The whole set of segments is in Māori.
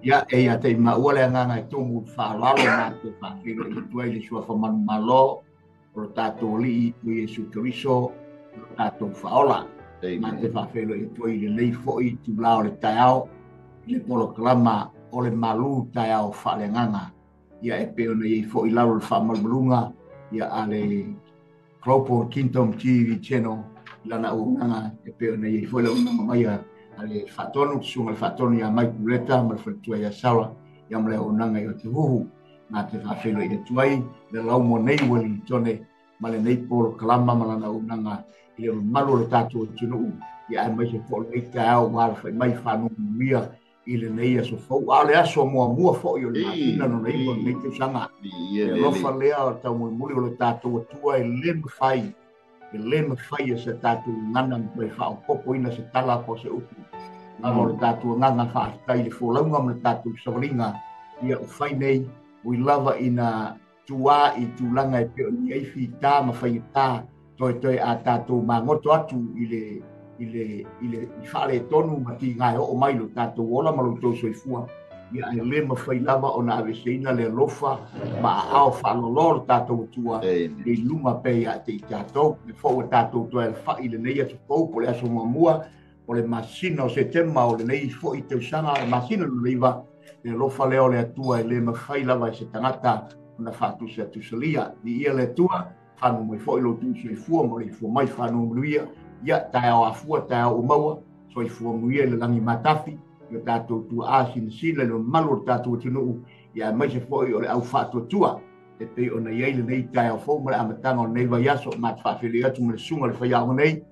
ia e ia te maua le nganga e tumu whaalalo mā te whawhiro i tuai le sua whamanu malo o tātou li i tu Iesu Keriso o tātou whaola mā te whawhiro i tuai le nei fōi tu lao le taiao le polo kalama o le malu taiao whaale nganga ia e peo nei fōi lau le whamalunga ia a le Crawford Kingdom TV channel lana o nganga e peo nei fōi lau nganga mai ale fatonu sunga fatonu ya mai kuleta ma fatua ya sawa ya mle onanga yo te huhu na te fafelo i tuai le lau mo nei wali tone ma le nei polo kalama ma na onanga i le malu le tatu tunu ya mai se polo i tau wa fa mai fanu mia i le nei so fo ale aso mo fo yo le na no nei mo nei te sanga lo fa le a ta mo muli le tatu tua i le fai e le mawhai e se tātou ngana me whao popo ina se tala po se upu. Ngā mo le tātou ngana whaatai le wholaunga me le tātou sawaringa ia u whai nei ui lava ina tua i tūlanga e peo ni eifi tā ma whai tā toi a tātou ma ngoto atu i whale tonu ma ti ngai o mai lo tātou ola ma lo tau soifua ia e le mawhai lava o na aveseina le lofa ma ao whalolor tātou tua le lunga pe a te tātou le fōu tātou tua e whai le nei atu pou po le aso mua o le masina o se tema o le nei fōi teu sanga le masina no leiva le lofa leo le atua e le mawhai lava e se tangata na whatu se atu salia ni ia le atua whanu mai fōi lo tu so i fua mo le fua mai whanu mruia ia tae o afua tae o maua so i fua muia le langi matafi yo tātou tu asin sila lo malo tātou tunu ia mai se foi o le au fatu tua e pe ona ia le nei tai o fo mara amatanga o nei vai aso ma whawhiri atu me le sunga le whaiao nei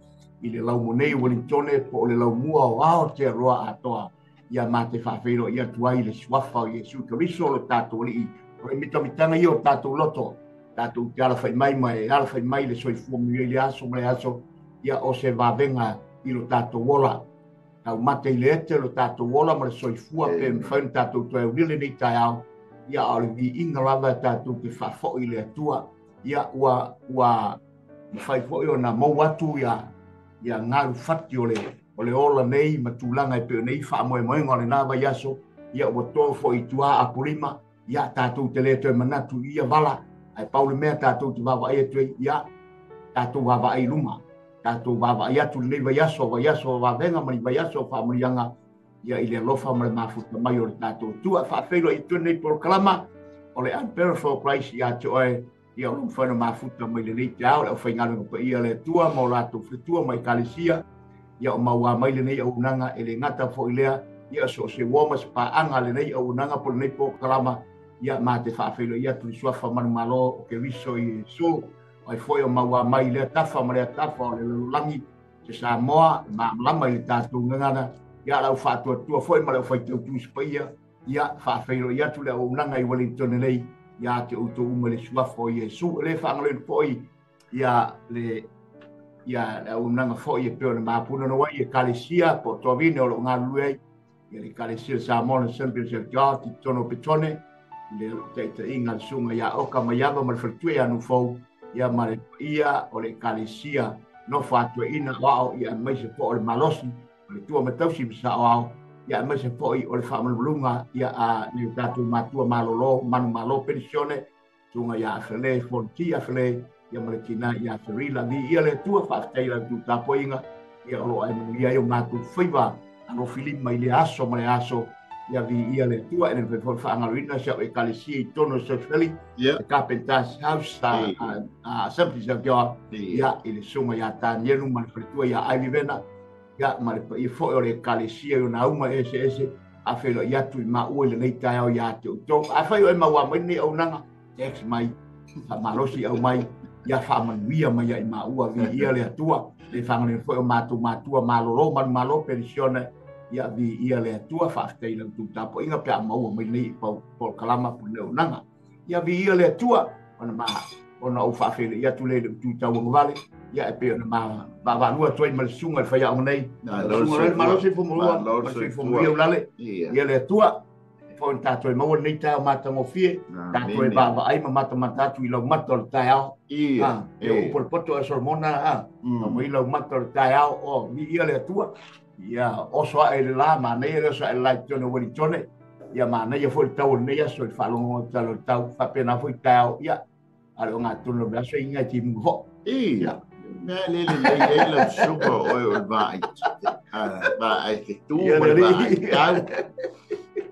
i le lau monei Wellingtone po le lau mua o ao te roa atoa ia ma te whawhiro ia tuai le swafa o Iesu Keriso le tātou li o le mitamitanga i o tātou loto tātou te ala whai mai le soifua mui le aso me le aso ia o se vavenga i lo tātou wola tau mate i le ete lo tātou wola ma le soifua pe mwhaun tātou toi urile nei tai au ia o le vi inga lava tātou ke whafo i le atua ia ua mwhai fo i o na mau atu ia ngaru whati o le ola nei ma tūlanga i peo nei wha moe ngā le nāwa yaso ia ua tō fo i tua a purima ia tātou te le toi manatu ia vala ai paule mea tātou te wawa ai atui ia tātou wawa ai luma tātou wawa ia tu nei vai aso wa venga mani vai aso fa marianga ia i le lofa ma le mafuta mai o le tātou tua whawhelo i tu nei por kalama o le unperishable price ia te oe ia o whana mafuta mai le nei te au le o whaingaru pa ia le tua ma o lātou fritua mai kalisia ia o maua mai le nei au nanga e le ngata fo i lea ia so se woma se paanga le nei au nanga por nei por kalama ia ma te whawhelo ia tu suafa manu malo o ke riso i so ai foi o maua mai le tafa ma le tafa o le langi se Samoa ma lama i le tātou ngana ia lau whātua tua foi ma le whai tau tu spaia ia whawhairo ia tu le au nanga i Wellington nei ia te uto uma le suafa o Iesu le whangale foi ia le au nanga foi e peo le mapuna no wai e kalesia po tovine o lo ngā luei ia le kalesia Samoa le Assemblies of God ti tono petone le te inga sunga ia oka mayava ma le whatue anu fau ia mare ia o le kalesia no fatua ina wao ia mai se po o le malosi o le tua matausi bisa o ia mai se po o le whamalunga ia a ni tatu matua malolo manu malo pensione tunga ia fele fontia fele ia mare kina ia ferila ni ia le tua fatai la tu tapo inga ia lo ai ia yo matu fiva ano filim mai le aso mai aso ia vi ia le tua e le whaangaruina sa e kalesia i tono sa feli Carpenter's House a Assemblies of God ia i le sunga ia tānienu ma le whalitua ia ai vivena ia ma le i fo o le kalesia o na uma ese a whelo ia tu i maua le nei tai au ia te utong a whai o e maua mai nei au nanga tex mai sa malosi au mai ia whaamanuia mai i maua vi ia le atua le whangaruina fo o matua malolo malo pensione ia vi ia le atua whaaftai lau tu tapo inga pia maua mai nei pol kalama po leo nanga ia vi ia le atua ona o whaafele ia tu le tu tau vale ia e pe ona ma vanua toi ma le sunga le whaia o nei malo se fomulua ma se fomulua ulale ia le atua fo en tātou e maua nei tau matango fie tātou e bava ai ma matatu i lau mato le tai au e o porpoto e sormona ma i lau mato le tai au o vi ia le atua ia oso e le la ma nei le so e lai tone Wellingtone ia mana ia foi tau nei ia so falongo tau fa pena foi tau ia alo ngatu no braso inga tim ho ia me le la super oil vai vai que tu vai tau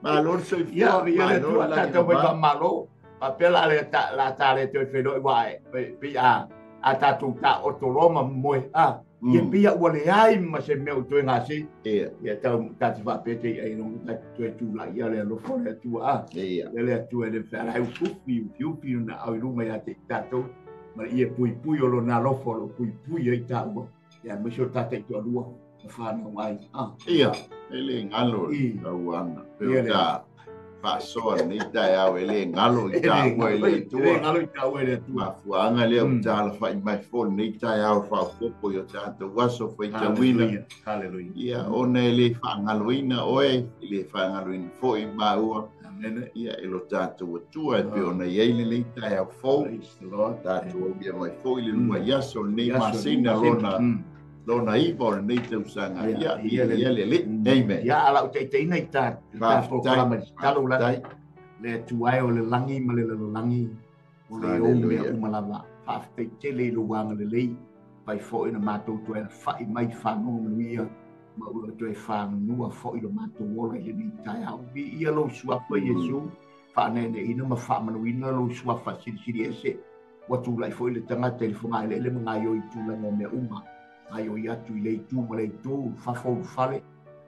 ma lor so ia ia tu ta to vai malo papela le ta le te fe do vai pe a ta tu ta otoloma mo ia pia wale ai ma se meu tu ngasi ia ta va pete ai no ta tu la ia le lo fo le tu le tu le fa ai fu na ai lu mai te ta to ma ia pui o lo na lo fo lo pui ai ta mo ia me so ta te to lu fa no mai ia ele ngalo ta wana pe ta fa so ni ta ya ele ngalo ta mo ele tu ma fuanga le ta la fa mai fo ni ta ya fa popo yo ta to waso foi ta wina hallelujah ia ona ele fa ngaloina oe ele fa ngaloina foi ma ua ia elo ta to tu ai pe ona ye le ta ya fo ta to bia mai fo ile lua ya so ni ma sina lona i bor nei te usanga ia le amen ia ala te nei ta programa talo la le tuai o le langi ma le langi o le o me umalava fa te le luanga le lei pai fo ina matou tu e fai mai fa no ia ma ua tu e fa no fo ina matou ola ia ni tai au bi ia lo sua pa Yesu fa ne ina ma fa manu ina lo sua fa siri ese watu lai fo ile tanga telefona le mangayo i tu la me uma ayo ia tu le tu ma le tu fa fo fale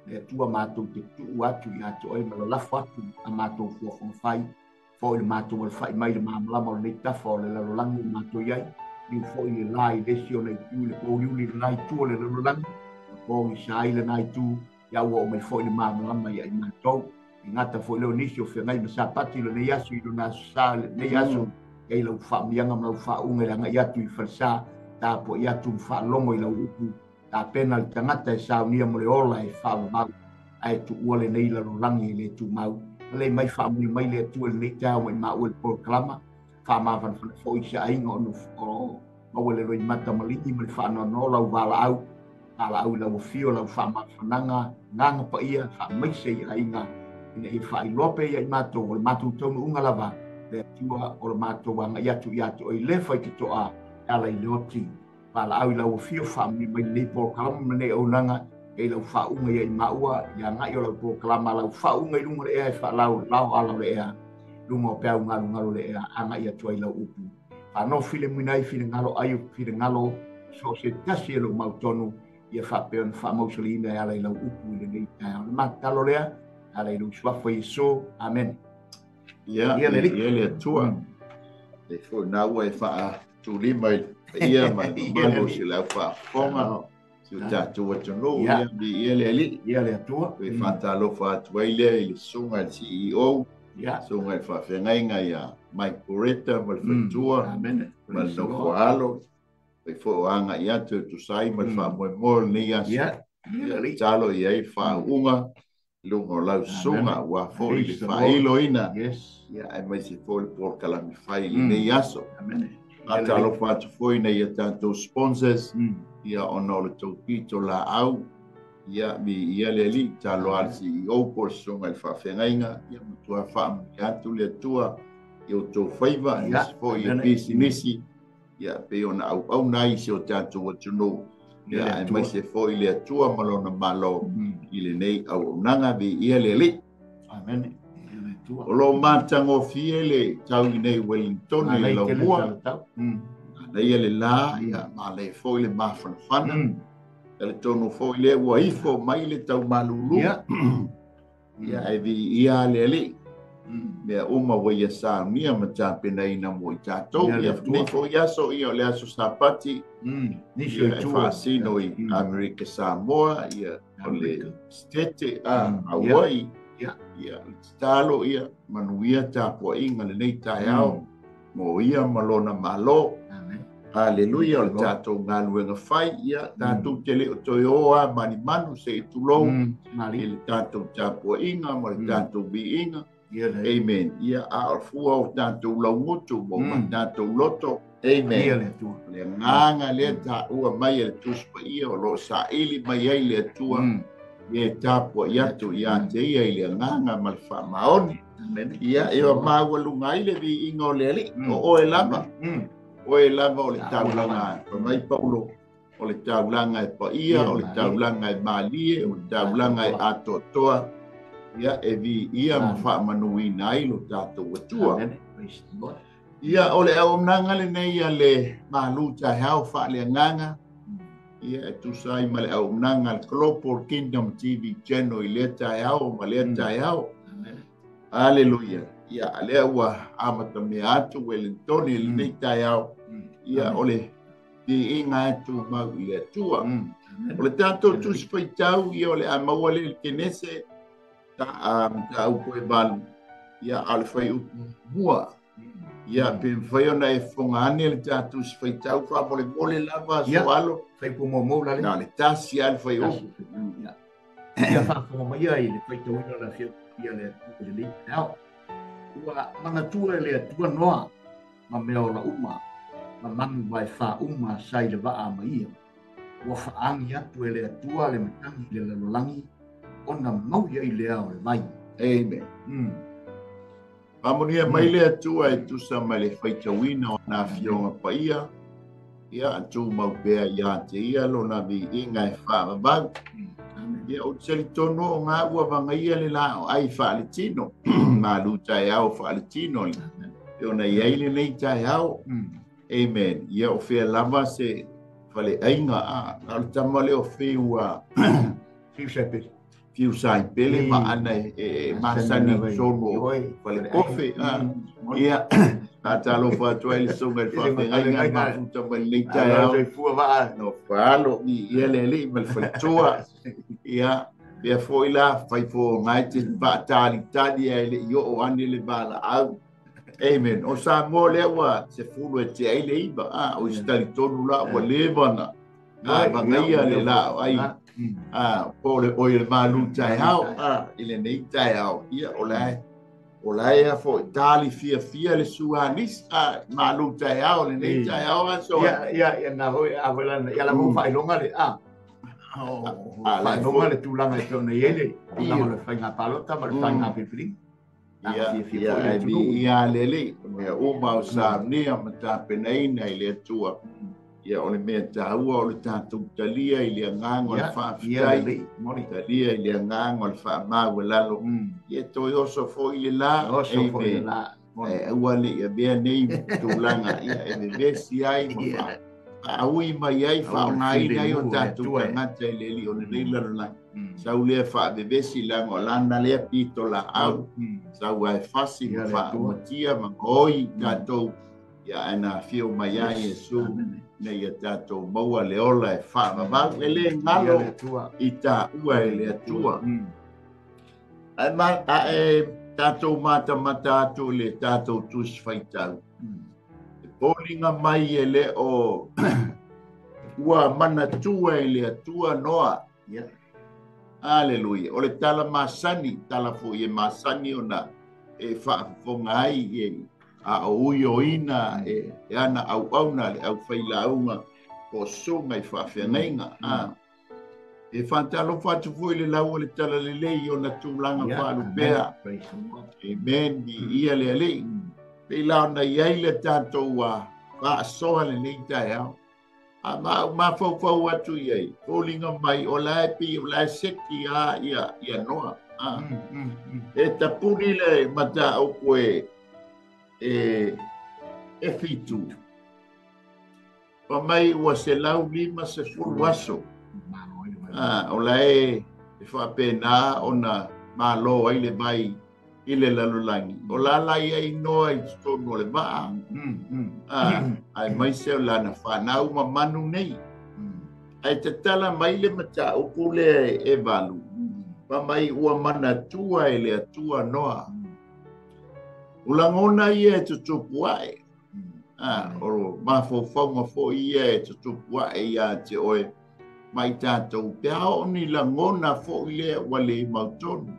le tu matou te tu atu ia tu ai ma la fa tu matou fo fai fo ile matou le fai mai le mamla mo le ta fo le lo langi matou ia ni fo ile lai le sio le tu le po yuli lai tu le lo langi po i sai le nai tu ya wo me fo ile mamla ma ia matou ngata fo le onisio fe ngai sa pati le ia su ile na sa le ia su e lo fa mianga ma fa unga nga ia tu i fa ta po ia tu fa longo i la upu ta pena le tangata e sa unia mo le ola e fa mau ai tu ole nei la langi le tu mau le mai fa mai le tu le ta o ma o por clama fa ma van fo i sa ingo no o le roi mata mali i me fa no la wala au la fio la fa ma nanga pa ia fa mai se ia inga ina i fa i lope ia i mato o mato tonu unga lava le tua o mato wanga ia tu o i le fa ki to a ala i loti pala au la fio fa mi mai le por kalama ne o nanga e la fa unga ia i maua ia nga i la por kalama la fa unga i lunga e fa lau ala le ea lunga o pea unga le ea anga ia tu ai la upu fa no file munai file ngalo ayu file ngalo so se tasi e lo mautonu ia fa pe fa mausolina ala i la upu le nei ta ma talo lea ala i lu swafa Yesu amen ia le tua e fo na wa fa tu lima ia ma malo se la fa fonga su ta tu wa no ia bi ia le tua e fa ta lo fa tu ile il sunga CEO sunga fa fenga ia mai poreta mal tua amen mal no foalo e fo anga ia tu sai mal fa mo ni ia talo ia fa unga lungo lau sunga wa fo i fa iloina ia ai mai se fo por kala mi fai nei aso ata lo fa tu foi nei tanto sponsors ia ono le to pito la au ia mi ia le li talo al CEO por sunga fa fenga ia tu fa ia tu le tua io to faiva ia fo i business ia pe ona au nai se o tanto what you know ia ai mai se fo i le tua malona malo i le nei au nanga bi ia le li amen o lo matango fiele tau i nei Wellington i la mua na ia le la ia ma le fo i le mafana ele tonu fo i le ua ifo mai le tau malulu ia ai vi ia le li mea uma wa ia sa mia ma tapena ina mo i tatou ia nei fo ia so ia le aso sapati ni se tu fasino i America Samoa ia o le stete Hawaii ia talo ia manuia tapo inga le nei taiao mo ia malona malo haleluia o le tatou galuega fai ia tatou tele o toe oa mani manu se i tulou i le tatou tapuaʻiga ma le tatou viiga amen ia aʻofua o tatou laugutu mo ma tatou loto amen le gaga lea taʻua mai e le tusi paia o loo saʻili mai ai le atua e tapo yatu ya te ia ile nganga mal fa maoni ia e ma walu ngai le vi ingoleli o elanga o le taulanga mai paulo o le taulanga e pa ia o le taulanga e malie o le taulanga e atotoa ia e vi ia ma fa manui nai lo tato watua ia o le au nanga le nei le maluta hau fa le nganga ia tu sai ma le au nanga Global Kingdom TV channel i le tai au ma le tai au aleluia ia le wa amata me atu Wellington i le tai au ia ole di inga tu ma ia tua o le tato tu spaitau ia ole a mawale le kenese ta au koe ban ia alfai mua ia pe foi ona e fongane le tato spaitau fa mole lava so alo fai po mo la na le tasi alfai o ia fa po mo ia i le fai to ina la fia ia le now ua mana tua le tua noa ma me ola uma ma manu vai fa uma sai le va ma ia ua fa angi atu le tua le matangi le lolangi ona mau ia i le au le mai amen Amonia mai le atua e tusa mai le faitawina o na fionga pa ia atu mau pea ia te ia lo na vi inga e wha mabau ia o tseli tono o ngā ua vanga ia le lao ai wha le tino ma lu tai au wha le tino e ona iai le nei tai au amen ia o whea lava se whale ainga a le tama le o wheua fiu sepe fiu sai pele ma ana masani sono wale kofe ia atalo fa tuel songa fa ngai ma futa malita ya no falo ia le mal fatua ia ia foila fai fo ngai te ba tali tali ele yo o ane le bala au amen o sa mo le wa se fulu e te ele iba o stali tonu la wa levana ba ngai le la ai pole oil malu tai hao ile nei tai hao ia olai a fo tali fia le suanis malu tai hao le nei tai hao so ia na hoi avela ia la mo fai longa le la longa le tulanga e tona ele ia le fai nga palota ma le fai nga pipri ia lele o mau sa ni amata penai nei le tua ia ole mea tāua o le tātou talia i le nganga o le whaafitai talia i le nganga o le whaamau e lalo ia toi oso fo i le la ua le ia bea nei tūlanga ia e me vesi ai ma aui mai ai whaongai nei o tātou tangata i le li o le nei lalo nai sau lea whaavevesi langa o lana lea pito la au sau ai fasi ma whaamatia ma ngoi tātou ia ana fio mai ai Yesu nei ia tātou maua le ola e whaamamau e le ngalo i tā ua e le atua. Tātou mata atu le tātou tus whaitau. E pōlinga mai e le o ua mana tua e le atua noa. Aleluia. O le tala masani, tala fo i e masani o na e whaafonga ai e a uio ina e ana au auna le au whailaunga o sunga i whawhiangainga. E whantalo whatu fui le lau le tala le lei o na tūlanga whalu pēa. Amen, i ia le alei. Pei lau na iai le tātou a wha soa le nei tai au. A ma whau atu iai. Pōlinga mai o lai pi o lai seki a ia noa. E tapuni le mata au koe e fitu. Pa mai ua se lau lima se fulu aso. O lae e whapena o na malo ai le mai i le lalolangi. O la lai ai noa i tonu o le maa. Ai mai se o lana whanau ma manu nei. Ai te tala mai le mata upu le e valu. Pa mai ua mana tua e le atua noa. Ulangona ia e tutupu ai. Oro mawhawhaunga fo ia e tutupu ai ia te oe mai tātou. Te hao ni langona fo ia wale i mautonu.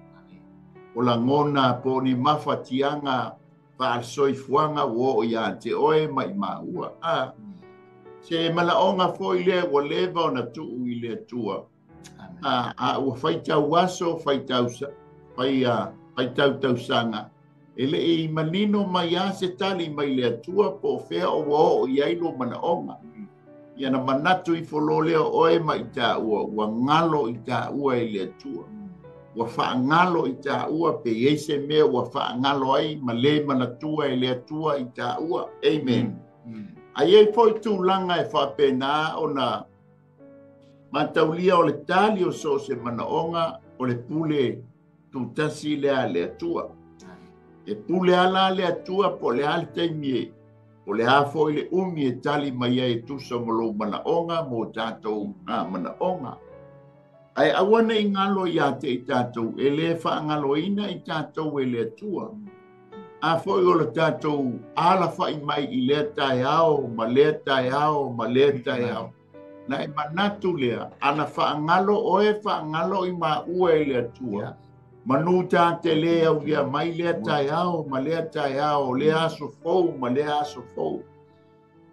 O langona po ni mawhatianga whaasoifuanga wo ia te oe mai maua. Se malaonga fo ia wale o na tuu i le tua. ua fai tau aso, fai tau sanga. Ele I manino mai a se tali mai le atua po fea o I ailo mana onga. Ia na manatu I fololeo oe ma I tā ua ngalo I tā ua I le atua. Ua wha ngalo I tā ua pe eise mea ua wha ngalo ai ma le manatua I le atua I tā ua. Amen. Ai ei foi tūlanga e wha pena o na mataulia o le tali o so se mana onga o le pule tūtasi lea le atua. E pule ala le atua po le ale taimie. O le hafo I le umi e tali mai e tusa molo mana onga mo tātou mana onga. Ai awana I ngalo I ate I tātou. E le wha ngalo ina I tātou e le atua. A foi o le tātou ala wha I mai I le tai ao, ma le tai ao, ma le tai ao. Na e manatu lea, ana wha ngalo oe wha ngalo I ma ua I le atua. Manu tā te lea au lea mai lea tai ao, ma lea tai ao, lea aso fou, ma lea aso fou.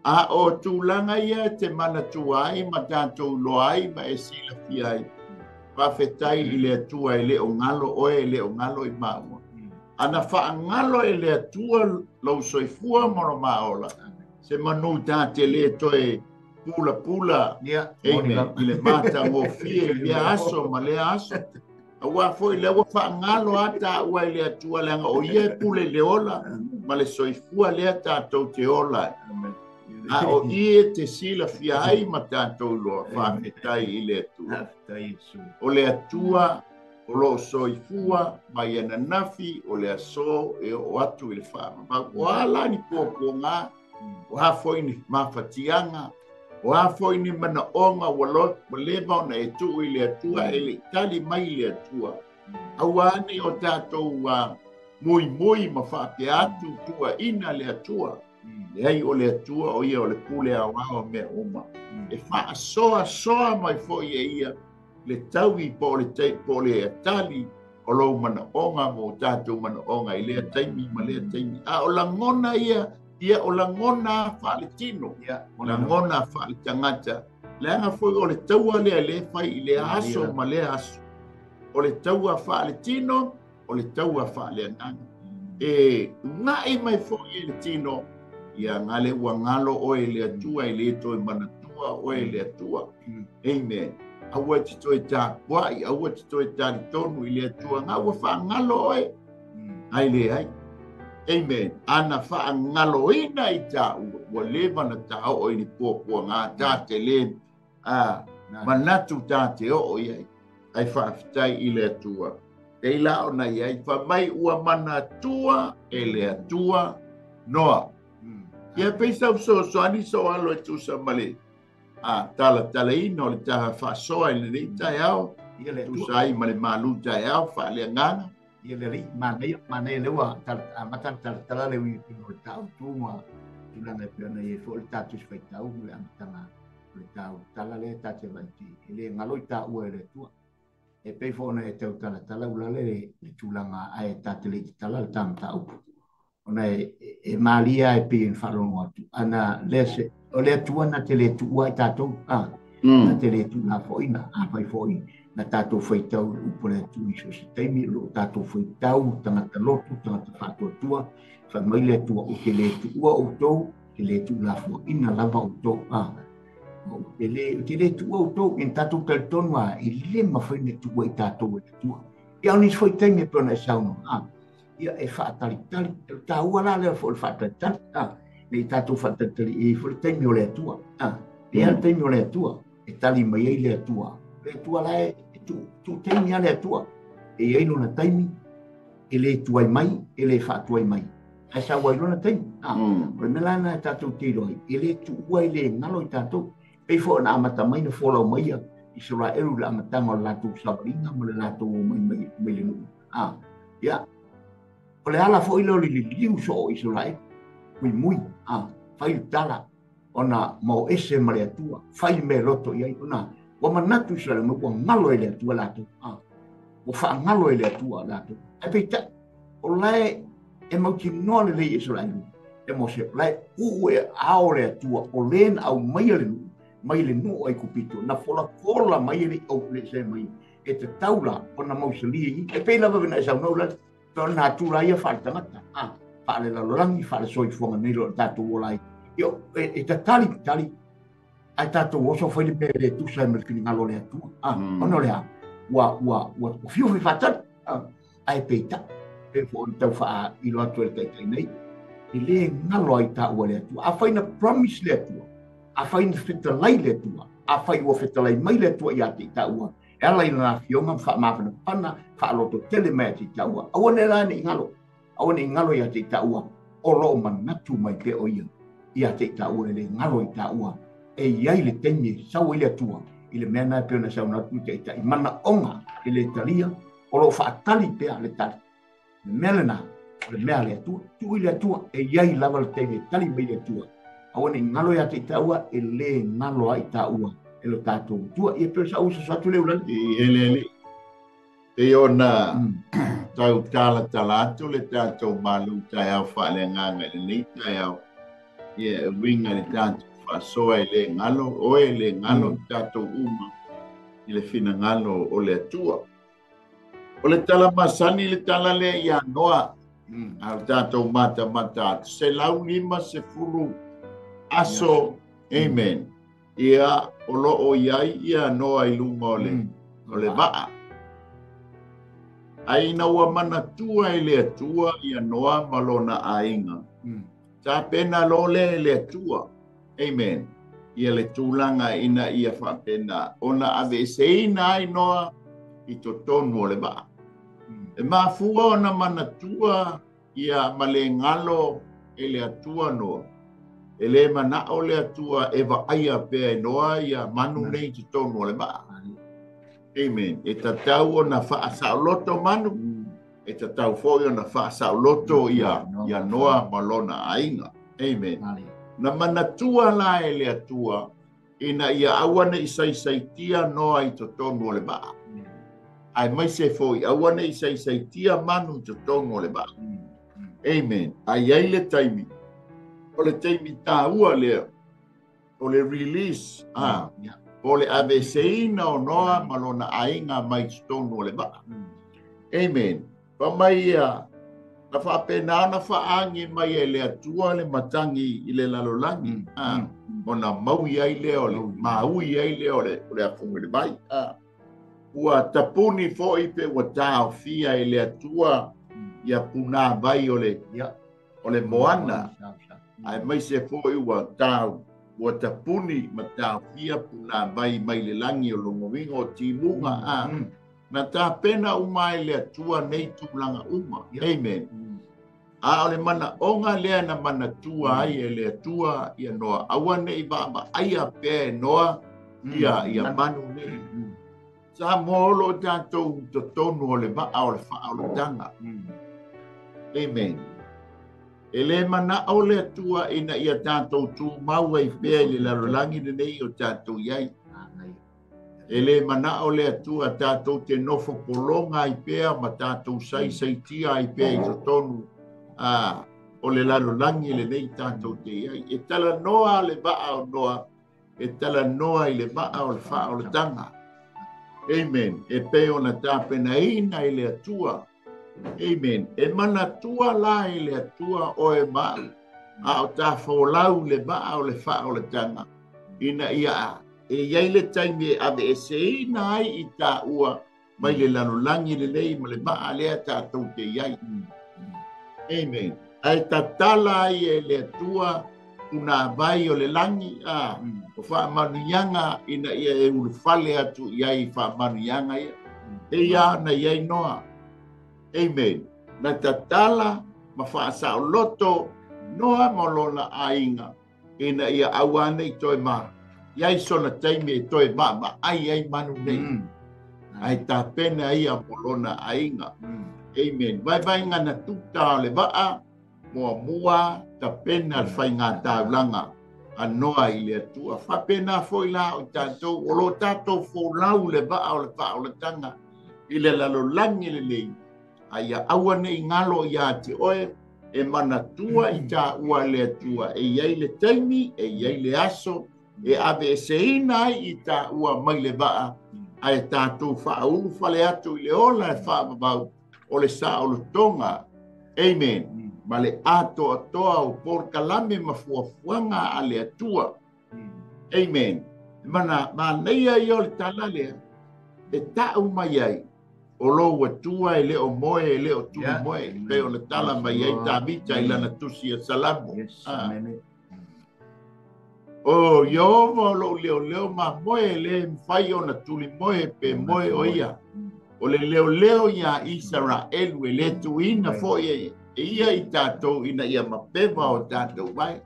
A o tūlanga ia te manatua ai, ma tātou loa ai, ma e sila fi ai. Whawhetai I le atua e le o ngalo oe e le o ngalo I maua. Ana wha ngalo e le atua lau soifua moro maola. Se manu tā te lea toe pula pula. Amen. I le mata ngō fie, I lea aso, ma lea aso. Awa foi le wa fa ngalo ata ua le atua langa o ie pule le ola ma le soifua le ata tau te ola a o ie te sila fia ai ma tātou loa fa metai I le atua o le atua o lo soifua ma iana nafi o le aso e o atu I le whaama ma o ala ni pōpō ngā o ha foi ni mawhatianga o a foi ni mana onga walot mo leva ona e tu I le atua e le tali mai le atua. Awa ane o tātou mui mui ma whape atu tua ina le atua. Le ai o le atua o ia o le pule a wao mea oma. E wha soa mai foi e ia le taui po le atali o lou mana onga mo tātou mana onga I le taimi ma le taimi. A o langona ia o langona whaletino, o langona whaletangata. Leanga foi o le taua le fai I le aso ma le aso. O le taua whaletino, o le taua whaleanganga. E ngai mai foi I le tino, ia ngale ua ngalo o e le atua I le toi manatua o e le atua. Amen. Aua te toi tā kwai, aua te toi tā tonu I le atua, ngā ua wha ngalo o e. Ai le ai. Amen. Ana wha ngaloina I tā ua lewa na tā o I ni pōpua ngā tā te le manatu tā te o iai. Ai whaafitai I le atua. Ei lao na iai, wha mai ua mana atua e le atua noa. Ia peisau so ani so alo e tusa male. Tala ino le taha whaasoa I le rei tai ao. Tusa ai male malu tai ao, wha le ngana. Ia le ri mana e lewa matan tala le wi no tau tuma tulanga pena e fo le tatu fai tau le amtanga le tau tala le tatu vanti ele ngalo ta ua le tua e pe fo na e tau tala ula le tulanga ai tatu le tala le tam tau ona e malia e pe falo no atu ana lese o le tua na tele tua tatu na tele tu na foina fai foi na tātou whaitau upore atu I so si taimi lo tātou whaitau tangata lotu, tangata whātua tua, wha maile atua o te le tua o tau, te le tu la fua ina lava o tau. Te le tua o tau, en tātou talitonua, I le mawhaine tua I tātou e tua. Ia ni so taimi e pona e sauno. Ia e whaatali, tā ua la lea fo le whaatali, le tātou whaatali e fo le taimi o le tua. Le al taimi o le tua, e tali mai ei le tua. Le tua lai tu taimi ale tua e eino na taimi e le tuai mai e le whaatuai mai e sa wairo na taimi o me lana tātou tiro ai e le tua I le ngalo I tātou e fo na amata mai na folau mai I Israelu la amatanga o lātou sabaringa mo le lātou mai le nuu ia o le ala fo ilo li liu so o Israelu mui whai tala ona mau ese ma le atua whai me roto iai ona wa manatu sala mo ngalo ele tua lato o fa ngalo ele tua lato e pita o lai e mo ki no le Israel e mo se lai u e aore tua o len au mai le mai le no ai kupito na fola mai le o le se mai e te taula ona mausali e pe lava na sa no la torna tura ia falta mata fa le la langi fa le soi fonga nei lo tatu olai io e te tali ai tatu oso foi le pere tu sa me fini ngalo le tu ono le wa fiu fi fata ai peita e fo tau fa i lo atu e tai nei i le ngalo ai ta o le tu a faina promise le tu a faina fita lai le tu a fai o fita lai mai le tu ia te ta ua ela ina fionga fa mafana pana fa lo to telemati ta ua a wona la ni ngalo ia te ta ua o lo manatu mai pe o ia te ta ua le ngalo i ta ua e iai le tenye sau ile tua ile mena pe na sau na tu te ta mana onga ile talia o lo fa tali pe ale tali melena le mea le tu ile tua e iai lava le tenye tali mai le tua a wona ngalo ia te ta ua e le ngalo ai ta ua e lo tatou tua e pe sau sa tu le ula e le e ona tau tala talatu le tatou malu tai au fa le nganga le ni tai au ia winga le tatou fa soa le ngalo o le ngalo tatou uma i le fina ngalo o le atua o le tala masani le tala le ia noa au tatou mata se lau lima se fulu aso amen ia o lo o iai ia noa i lunga o le vaa aina ua manatua i le atua ia noa malona ainga ta pena lo le atua amen ia le tūlanga ina ia whapena ona ave seina ai noa i to tonu o le vaa e mafua ona manatua ia male ngalo e le atua noa e le mana o le atua e vaia pe noa ia manu nei to tonu o le vaa amen e tatau ona wha saoloto manu e tatau foi ona wha saoloto ia noa malona ainga amen na manatua la e le atua ina ia awana i saisaitia noa i to tonu o le vaa ai mai se foi awana i saisaitia manu to tonu o le vaa amen ai ai le taimi o le taimi tāua lea o le release o le aveseina o noa malona ainga mai to tonu o le vaa amen pa mai ia na whapena na whaangi mai e le atua le matangi i le lalolangi ona maui ai leo le maui ai leo le afunga le mai ua tapuni fo i pe ua tau fia i le atua ia puna vai o le moana ai mai se fo i ua tau ua tapuni ma tau fia puna vai mai le langi o longovinga o timunga na ta pena uma i le atua nei tūlanga uma amen a ole mana onga lea na mana tua ai e le tua ia noa awane i baba aia pe noa ia manu nei sa molo tatou to tonu o le vaa o le faa o le tanga amen ele mana o le tua ina ia tatou tu mau ai pe le lalolangi nei o tatou iai ele mana o le tua tatou te nofo polonga ai pe ma tatou sai tia ai pe i to tonu o le lalolangi le nei tātou te iai. E tala noa le vaa o noa, e tala noa i le vaa o le wha o le tanga. Amen. E pe ona tāpena ina i le atua. Amen. E mana tua la i le atua o e maa. A o tā whaulau le vaa o le wha o le tanga. Ina ia e iai le taimi ave e se ina ai i tā ua mai le lalolangi le nei ma le vaa lea tātou te iai. Amen. Ai tatala ai e le atua una vai o le langi o wha manuyanga ina ia e ulufale atu iai wha manuyanga ia. E ia na iai noa. Amen. Na tatala ma wha sa o loto noa molona ainga ina ia awane i toi ma. Iai sona taimi e toi ma ai manu nei. Ai ta pena ia molona ainga. Amen. Vai ngana tuta le vaa mua ta pena fai ngā tāulanga anoa i le atua. Wha pena foi la o tātou o lo tātou fo lau le vaa o le wha o le tanga i le lalolangi le lei. Aia awane i ngalo i ate oe e mana tua i tā ua le atua e iai le taimi e iai le aso E ave se ina I ta ua mai le vaa ai tātou whaau whale atu I le ola e whaamabau o le sa o le tonga. Amen. Ma le ato atoa o por kalame mafuafuanga a le atua. Amen. Mana ma neia I o le tala lea e tau mai ai o lo atua e le o moe e le o tunu moe pe o le tala mai ai tā mita I lana tusi a salamu. O Yehova lo leo ma moe le mwhai o na tuli moe pe moe o ia. O le leo ia Israel e le tuina fo ia ia I tātou ina ia mapewa o tātou vai.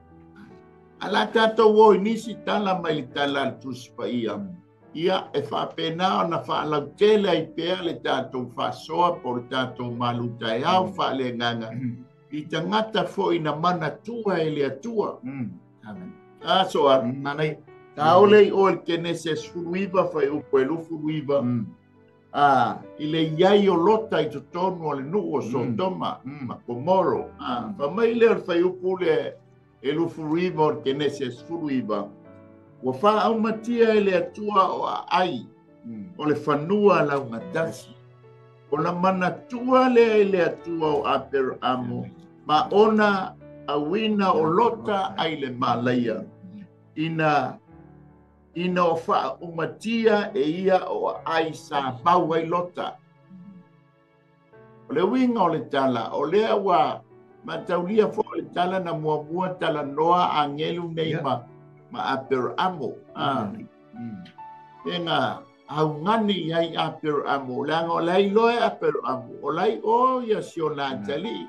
Ala tātou o nisi tala mai li tala le tusi pa ia. Ia e whapena o na whaalau tele ai pēr le tātou whasoa po le tātou maluta e au whaale nganga. I tangata fo ina mana tua e le atua. Amen. Soa, manai, taole o el kenese sfuruiva fai upo elu furuiva. I le iai o lota I totonu o le nuo so toma, ma komoro. Pa mai le o fai upo le elu furuiva o el kenese sfuruiva. Wa fa au matia e le atua o ai, o le fanua la ungatasi. O la manatua le atua o aper amo, ma ona awina o lota ai le malaya. Ina o wha umatia e ia o ai sa pau ai lota. O le winga o le tala, o lea wa mataulia fo le tala na mua tala noa a ngelu nei ma aper amo. Tenga au ngani ai aper amo, langa o lai loe aper amo, o lai o ia siona tali.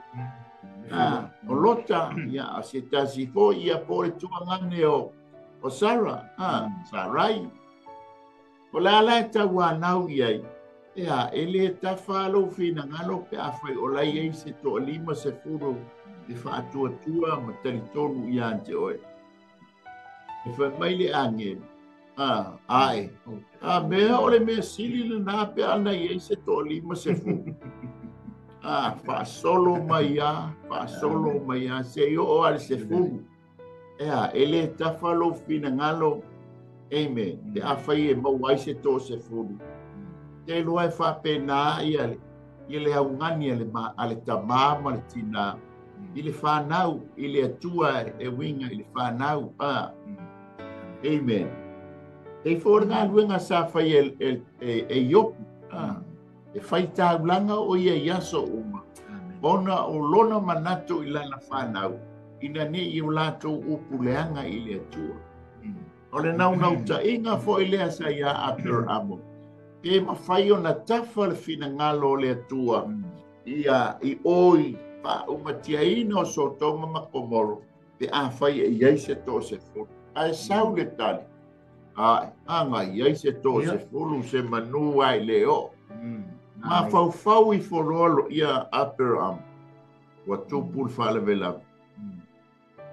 O lota ia asetasi fo ia po le tuangane o Sarah, Sarai. O la tawa nau iai. Ea, ele ta whalo fina ngalo pe awhai o lai ei se to lima se furu i whaatua tua ma taritonu i ante oe. E whai mai le angen. Ai. Mea o le mea sili le nā pe ana i ei se to lima se furu. Whaasolo mai a, se i o ale se furu. Ea, ele ta whalo fina ngalo. Amen. Te awhai e mawai se to se furu. Te loa e whapena i le aungani ale tamā ma le tina. I le whanau, I le atua e winga, I le whanau. Amen. E fōra ngā luenga sa whai e yopu. E whai tāulanga o ia yaso uma. Bona o lona manatu I lana whanau. Ina ne I o lātou upuleanga I le atua. O le nau ta inga fo I lea sa ia aper amo. E mawhai o na tafa le fina ngalo le atua. I oi pa umatia ina o so toma makomoro. Te a whai e iei se to se fulu. Ai sau le tali. Anga iei se to se fulu se manu ai le o. Ma fau I forolo ia aper amo. Wa tupul fale vela.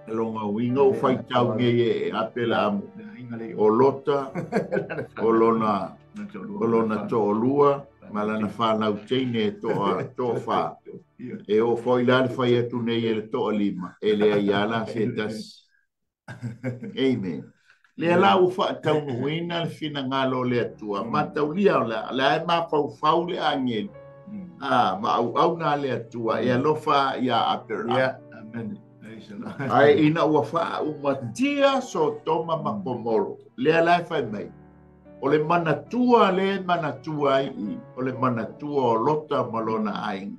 Longa winga o whai tau nge e apela amo. O lota, o lona to lua, malana whanau teine to wha. E o whai lale whai atu nei e le to lima. E le aiala se tas. Amen. Le ala u wha tau nuina le fina ngalo le atua. Ma tau lia o la e ma fau le angel. Ma au na le atua. E alofa ia apera. Amen. Ai ina ua wha umatia so toma makomoro. Lea lai whai mai. O le manatua ai. O le manatua o lota malona ai.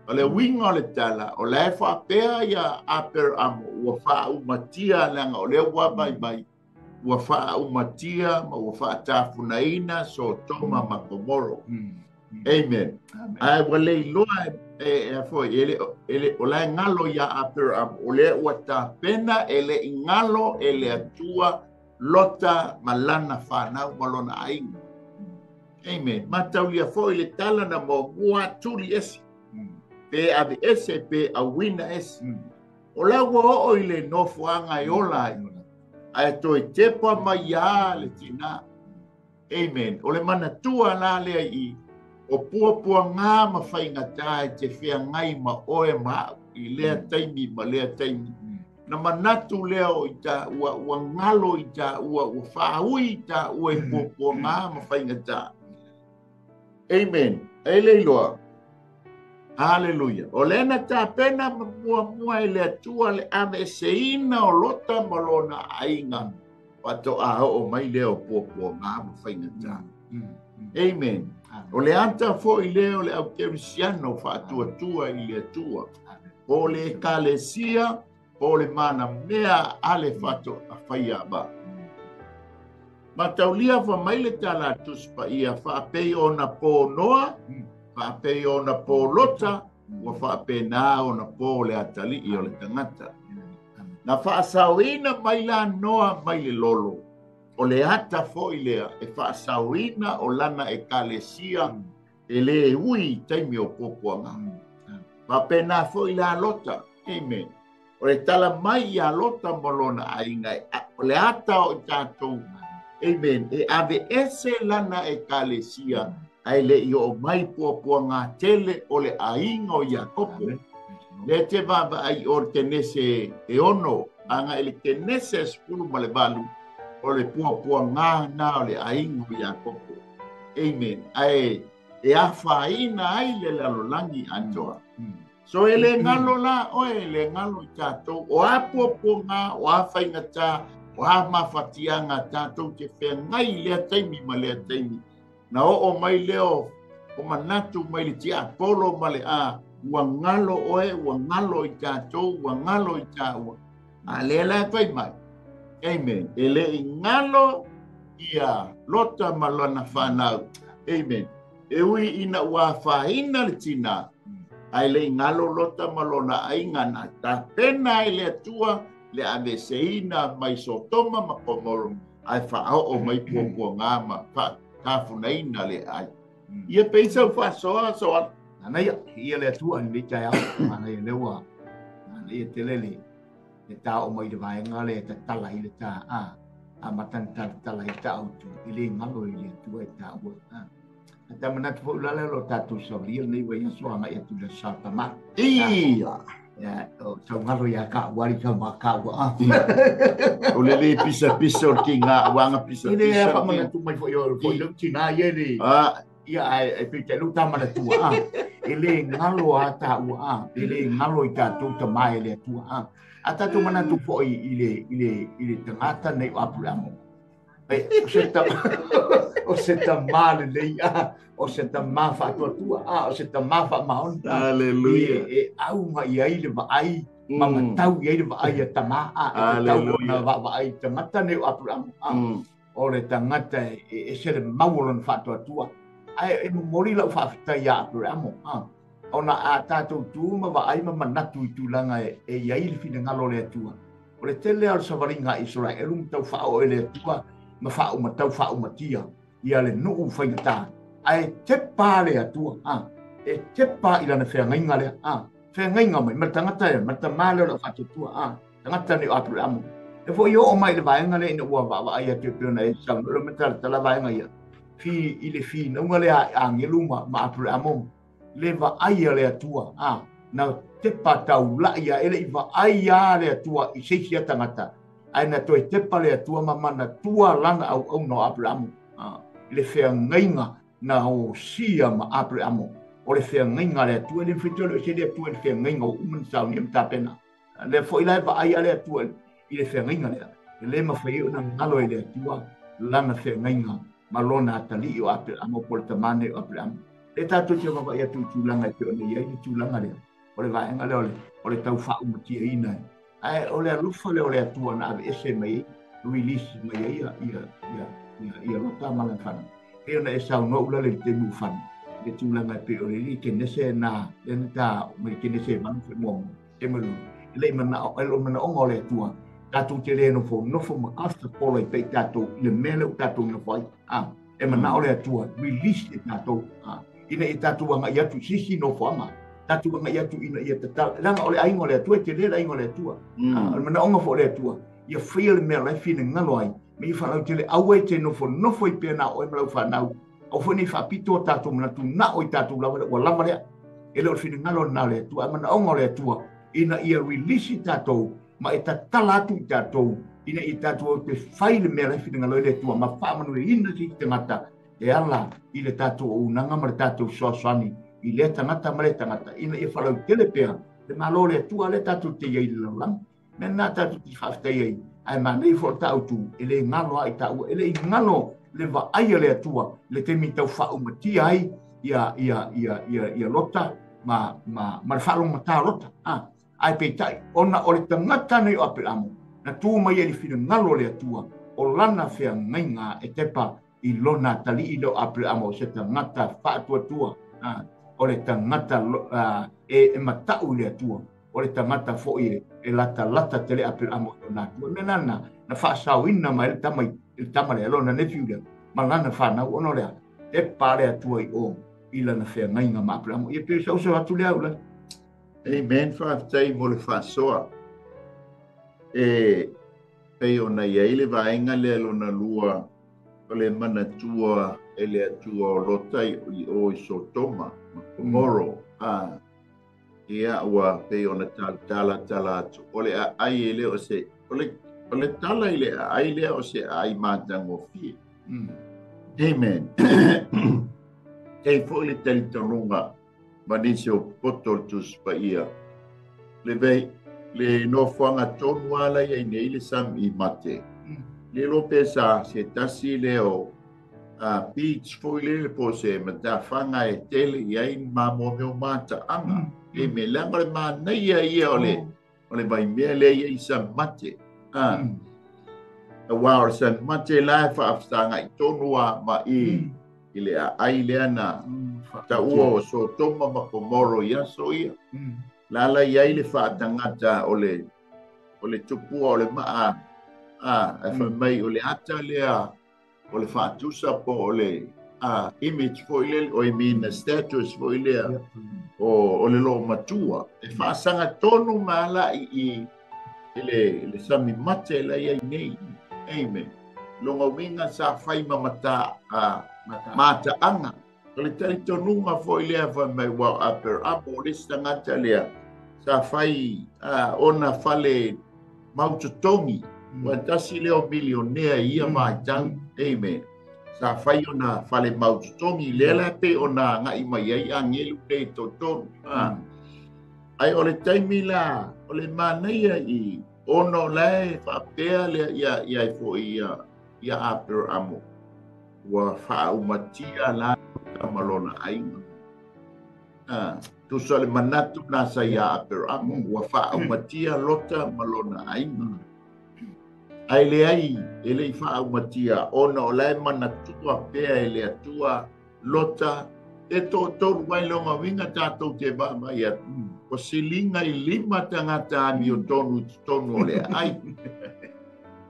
O le winga o le tala. O le wha pēa ia aper amo. Ua wha umatia langa. O le ua mai. Ua wha umatia ma ua wha tāfunaina so toma makomoro. Amen. Ai wale loa foi ele o la ngalo ya aper ole o ta pena ele ngalo ele atua lota malana fana malona ai. Amen. Mataulia foi le tala na mo mua tuli esi. Pe ave ese pe a wina esi. O la o ile no fuanga yola. Ai to tepa maya le tina. Amen. Ole mana tua la le ai. O pua ngā mawhai ngata e te whea ngai ma oe ma I lea taimi ma lea taimi. na manatu leo ita ua ngalo ita ua whaui ita ua i pōpō ngā mawhainga tā. Amen. Ele loa. Hallelujah. O lena tā pena mua i le atua le ame seina o lota malona ainga. Pato a o mai leo pōpō ngā mawhainga tā. Amen. O le anta fo i leo le au kerisiano whaatua tua i le atua. O le kalesia, o le mana mea ale whato a whaia ba. Ma taulia wha maile tala tuspa ia whaapei o na pō noa, whaapei o na pō lota, wa whaapei nā o na pō le atali i o le tangata. Na whaasauina maila noa maile lolo. O le ata fo i lea e whaasauina o lana e kalesia e le ui taimi o pōpuanga. Whaapei nā fo i la lota. Amen. O le tala mai i a lota molona a ingai. O le ata o tātou. Amen. E ave ese lana e kalesia. Ai le i o mai pua ngā tele o le ainga o Iakopo. Le te vava ai o te nese e ono. Anga ele te nese spulu ma le balu. O le pua ngā na o le ainga o Iakopo. Amen. Ai e awhaina ai le lalolangi anjoa. So ele ngalo la o ele ngalo tātou. O a pua ngā, o a whainga tā, o a mawhatianga tātou te whea ngai lea taimi ma lea taimi. Na o mai leo, o manatu mai le tia polo ma le a, ua ngalo oe, ua ngalo i tātou, ua ngalo i tāua. A lea lea pai mai. Amen. Ele i ngalo ia lota malona whanau. Amen. E ui ina ua whaina le tina. Ai le ngalo lota malona ai ngana. Ta pena ai le atua le ave seina mai sotoma ma komoro. Ai whao o mai pua ngā ma tāwhunaina le ai. Ia peisa whasoa soa. Ana ia le atua ni le tai au. Ana ia lewa. Ana ia te lele. Le tā o mai le vaenga le ta tala i le tā. A matan tala i tā autu. I le ngalo i le atua i tā ua. Ta manatu fo la lo tatu solia nei wa yaso anga e tu le sata ma. Ia. Ya, o so ngalo ya ka wari ka ma ka wa. O le pisa o kinga wanga pisa. Ile ya pa manatu mai fo yo fo yo tina ye ni. Ia e pite lu ta manatu ile ngalo ata wa. Ile ngalo i ta tu ta mai le tu ata tu manatu fo ile tangata nei apuramo. O se ta male lei o se ta mafa tua o se ta mafa maonta. Hallelujah. E au ma ia le vai mama tau ia le vai ta ma tau na vai ta mata ne apuramo. O le tangata e se le maulon fa tua. Ai e mori la fa ta ia apuramo. Ona a tatou tu ma vai ma manatu tu langa e ia le fina ngalo le tua. O le tele al savaringa Israel tau fa o le tua. Ma fa'u ma tau fa'u ma tia ia le nu'u whainga tā ai te pāle atua e te pā i lana whengainga le whengainga mai ma tangata e ma ta māle o whatutua tangata ni o apure amu e fo i o mai le vaenga le ina ua wa ai atu pēna e sang ura me tala vaenga ia fi i le fi naunga le a ngelu ma apure amu le va ai le atua na te pā tau la ia ele i va ai le atua i seisia tangata ai na toi te pale atua mamana tua lana au no Abrahamu. Le whea ngainga na o sia ma Abrahamu. O le whea ngainga le atua le whitolo se le atua le whea ngainga o uman sau ni amta pena. Le fo ilai va ai ale atua i le whea ngainga le. Le ma whea o na ngalo i le atua lana whea ngainga ma lona atali o Abrahamu po le tamane o Abrahamu. Le tātou te wawa i atu tūlanga i te one iai i tūlanga le. O le vaenga le o le tau whau matia ina ai o le alufa le o le atua na ave ese mai release mai ia rota mana fana e ona e sau no ula le te mu fana le tūlanga pe o le li ke nese na le ta mai ke nese manu fe mo e malu le mana o mana o le atua tatu te le no fo makasta polo i pe tatu le mele o tatu no fai e mana o le atua release e tatu ina e tatu nga ia tu sisi no fama tatu nga ia tu ina ia tata langa ole ai ngole tu te le ai ngole tu mana onga fo le tu ia feel me la fina ngalo ai me fa au te le au te no fo i pena o me fa na o fo ni fa pito tatu mana tu na o tatu la wa lama le ele o fina ngalo na le tu mana onga le tu ina ia release tatu ma e tatala atu i tātou, ina i tātou te whai le mea refi ngalo le tua, ma whamanu e ina si te ngata, e ala i le tātou o unanga ma le tātou soaswani, i le tangata ma le tangata, ina i whalau tele pēra, le malo le tua le tātou te iei le lang, me nā tātou ti whafta iei, ai ma nei fo tāu tu, ele ngalo ai tāu, ele i ngalo le va aia le atua, le te mi tau whau mati ai, ia lota, ma le whalo ma tā lota, ai peitai, ona o le tangata nei o ape amo, na tū mai e li whina ngalo le atua, o lana whea ngainga e tepa i lona tali i lo ape amo, se tangata whaatua, o le tangata e matau le atua, o le tangata fo'i e lata tele ape amo o nā tua, menana, na whaasau ina mai le tama le alona nefiu le, ma lana whanau ono lea, e pare atua i o, i lana whea ngainga ma ape amo, i e pere sa usa atu lea ula. Amen, whaatai mo le whaasoa. E pei o na iei le vaenga le alona lua, o le mana tua, e le atua o lotai o i Sotoma, Moro, ia ua pei o na tala atu. O le ai ele o se, o le tala ile ai le o se ai mātango fie. Amen. Kei fo le talitonunga, manisi o potoltus pa ia. Le vei, le no whanga tonu ala i nei le sam i mate. Le lo pesa se tasi le o beach fo le po se mata whanga e tele i ein mamo meo mata anga. E me langa le maa nei ia o le vai mea le i sam mate. A wao san mate la whaafstanga i tonu a ma i le ai le ana ta ua o Sotoma ma Gomoro ia so ia. Lala iai le whaatangata o le tupua o le maa e whamai o le ata lea o le whaatusa po o le image fo ile o i mina status fo ilea o le lo matua e whaasanga tonu maala i le sami mate la iai nei. Amen. Longa winga sa whai mamata mata anga. O le tari tonunga fo ilea whamai wau aper apo le stangata lea sa whai ona whale mautotongi wa tasi leo milionea ia maitang. Amen. Sa whai ona whale mautotongi lela pe ona ngai mai ai angelu te totonu. Ai o le taimi la o le manaia i ono lai whapea lea ia fo ia aper amo wa whaumatia la malona ainga. Tu sole manatu nasa ia aper amo wa whaumatia lota malona ainga. Ai le ai ele whaumatia ona o lai manatua pea ele atua lota e toru wai longa winga tātou te bama ia o silinga i 5 tangata ani o tonu o le ai.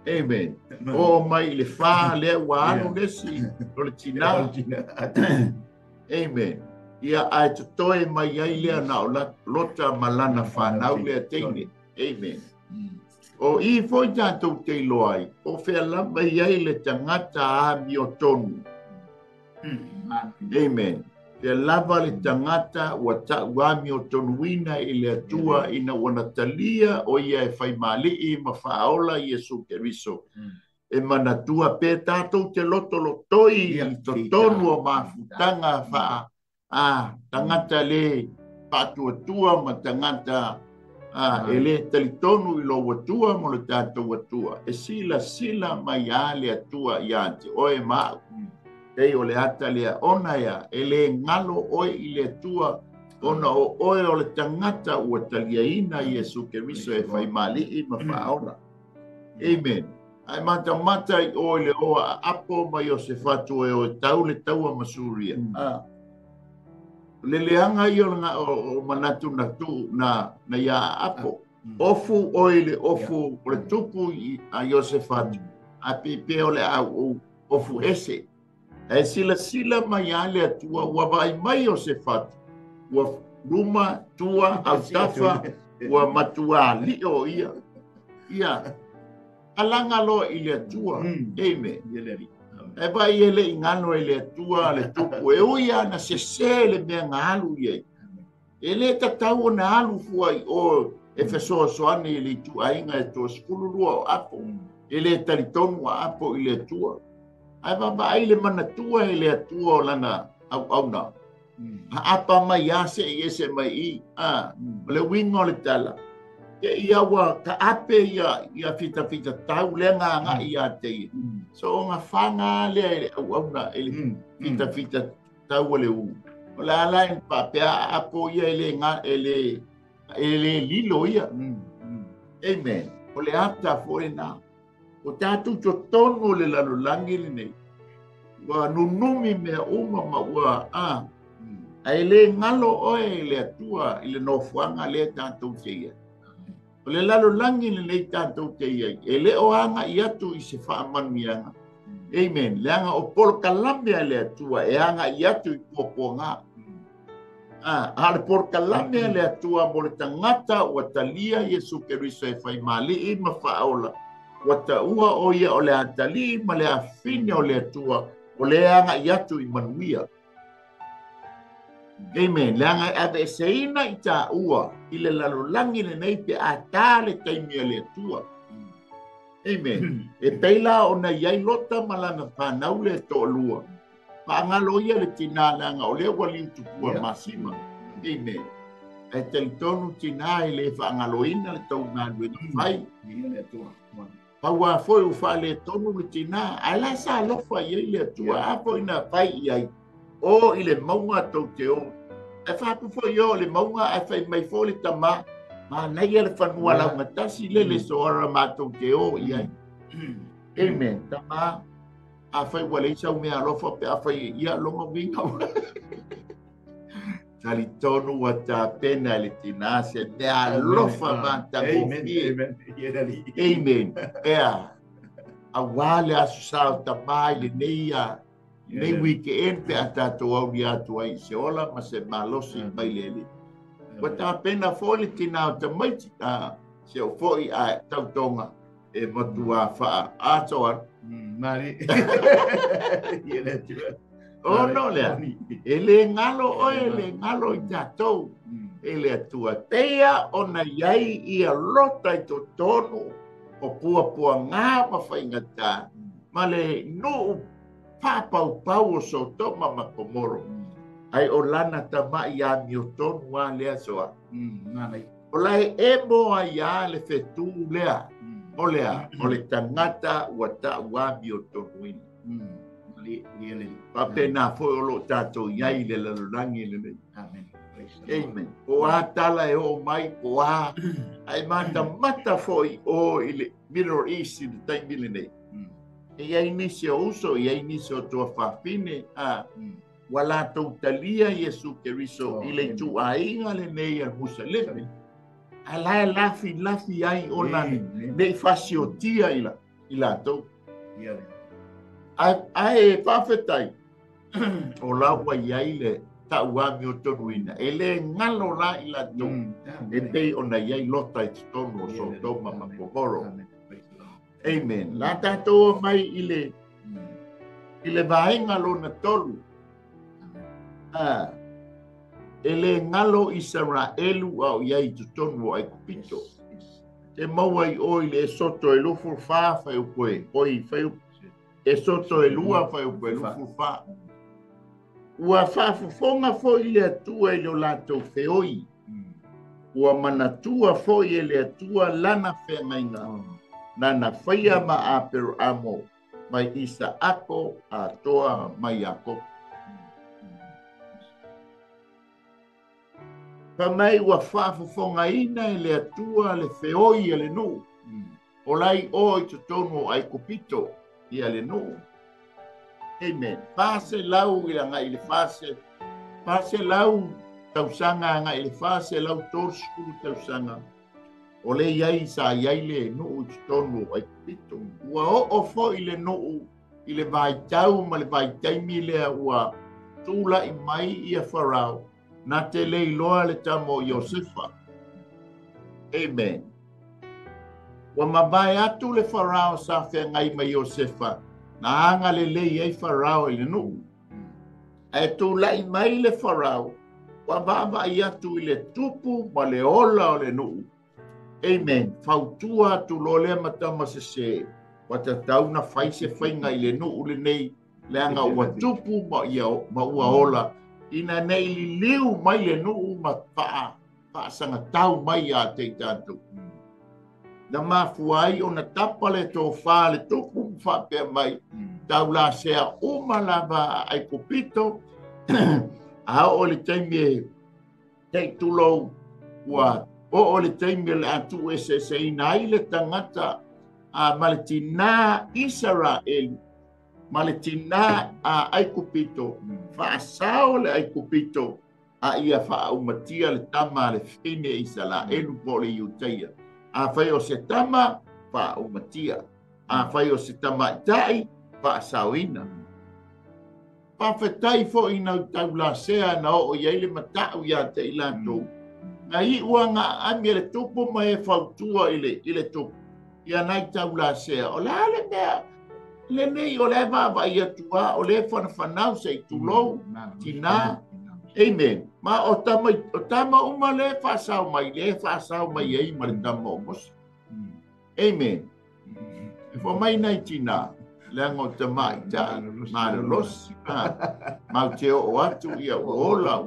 Amen. O mai le wha le wano lesi o le tina. Amen. Ia ai te toe mai ai lea na o lota malana whanau lea teine. Amen. O i foi tātou te loai, o whea lama iai le tangata ami o tonu. Amen. Whea lava le tangata wa ta'uami o tonuina i le atua ina wana talia o ia e whai mali'i ma whaola Iesu Keriso. E manatua pe tātou te lotoi i to tonu o mafutanga wha tangata le patuatua ma tangata ele talitonu i lo watua mo le tātou watua. E sila mai a le atua i ante oe mau. Ei o le ata lea ona ia, ele ngalo oe i le atua ona o oe o le tangata ua taliaina Iesu Keriso e whai mali'i ma whaona. Amen. Ai mata i oe le oa apo mai o se whatu e o tau le taua masuria. Le leanga i o manatu na ia apo. Ofu oile ofu o le tupu a Iosefatu. A pepe o le au ofu ese. E sila mai ale atua ua vai mai Iosefatu. Ua luma tua au tafa ua matua li o ia. Ia. Alanga lo i le atua. Amen. E vai ele ingano ele atua le tupu e uia na sese le mea ngalu iei. Ele tatau na alu fuai o e fe soani i le tuaiga e toʻasekululua o apo i le talitonu a apo i le atua ae vavaai le manatua i le atua o lana auauna apa mai a seʻi ese mai i ma le uiga o le tala ke ia ua ka ape ia fitafita tau le agaʻi iā te ia so o gafaga lea i le auauna i le fitafita tau o le u o le alae paapea apo ia e le lilo ia amen o le ata foʻi na o tatou totonu o le lalolagi lenei ua nunumi mea uma ma ua ae lē galo oe i le atua i le nofoaga lea tatou seia o le lalolagi lenei tatou te iai e le o agaʻi atu i se faamanuiaga amen le aga o polokalame a le atua e agaʻi atu i puapuaga a le polokalame a le atua mo le tagata ua talia Iesu Keriso e faimaliʻi ma faaola ua taʻua o ia o le atalii ma le afine o le atua o le agaʻi atu i manuia amen le aga aveseina i taʻua i le lalolagi lenei pe atā le taimi a le atua amen e pei la ona iai lota ma lana panau le toʻalua faagalo ia le tinā le aga o lea ua liutupua masima amen e talitonu tinā i le faagaloina le taugaluega fai paua foi u faale tonu le tinā ae la sa alofa iai le atua a foʻi fai iai o i le mauga tou te o e faapufoi o le mauga ae fai mai fo le tamā manai a le fanua laugatasi le soara matou te o iai amen tamā afai ua leisau mea alofa pe afai ia loga uiga talitonu ua tapena le tinā se mea alofa matagofie amen ea auā le aso sao tamā i lenei nei weekend pe a tatou auli atu ai se ola ma se malosi mai lele ua tapena foʻi le tinā o tamaiti se o foʻi a tautoga e matua faa atoa mari o no lea e le ngalo oe le ngalo i tatou e le atua teia ona iai ia lota i totonu o puapuaga ma faigata ma le nuu papaupau o sotoma ma komoro ai o lana tamaʻi a miotonu a lea soa o lai e moa ia le fetū lea o lea o le tagata ua taʻua miotonuina papena foʻi o loo tatou iai le lalolagi lenei amen o a tala e oo mai o a ae matamata foʻi o i le Middle East i le taimi lenei iai nisi o uso iai nisi o toa faafine ua latou talia Iesu Keriso i le tuaiga lenei a Jerusaleme a lae lafi ai ona nei fasiotia i latou ae faafetai o laua iai le taʻuami o tonuina e lē galo la i latou e pei ona iai lota i totonu o Sodoma ma Gomoro amen la tatou mai i le vaega lona tolu e lē galo Isaraelu ao iai totonu o Aikupito e maua i o i le soto e lufu fā fai upoe oi fai e soto e lua fai upoe lufu fā ua faafofoga foʻi le atua i le o latou feoi ua manatua foʻi e le atua lana feagaiga nana faia ma Aperamo mai Isaako atoa mai Iakopo Pamai ua faafofogaina e le atua le feoi a le nuu o lai o i totonu o Aikupito ia le nuu amen fase lau i anga i le fase lau tausaga anga i le fase lau toskulu tausaga o le iai sa iai le nuu i totonu o Aikupito ua oo foʻi le nuu i le vaitau ma le vaitaimi lea ua tulaʻi mai ia Farao na te leiloa le tamo Iosefa. Amen. Wa mabai atu le Farao sa whengai ma Iosefa. Na anga le lei ei Farao i le nuu. E tu lai mai le Farao. Wa baba i atu i le tupu ma le ola o le nuu. Amen. Fautua tu lole matama se wata tau na fai se fai ngai le no ule nei le anga ua tupu ma ua ola ina nei li liu mai le no ma pa sanga tau mai a te tātou. Na mafuai o na tapa le tō whā le tupu wha pe mai tau la sea uma lava ai kopito a o le taimi te tulou ua o le taimi le atu se ina i le tangata a maletina Israel maletina a aikupito whaasao le aikupito a ia whaumatia le tama le whine isala elu po le iuteia a whai o se tama whaumatia a whai o se tama tai whaasao ina pawhetai fo ina tau la sea na o iai le matau ia te ilatou na i ua ngā ami le tupu mai e whautua ile tupu ia nai tau la sea o la le mea le nei o le vava ia tua o le whanau se i tulou tina amen ma o tama uma le whaasau mai ei ma le tama o mosi amen e fo mai nei tina le ango te mai ta ma le losi ma te o atu ia ola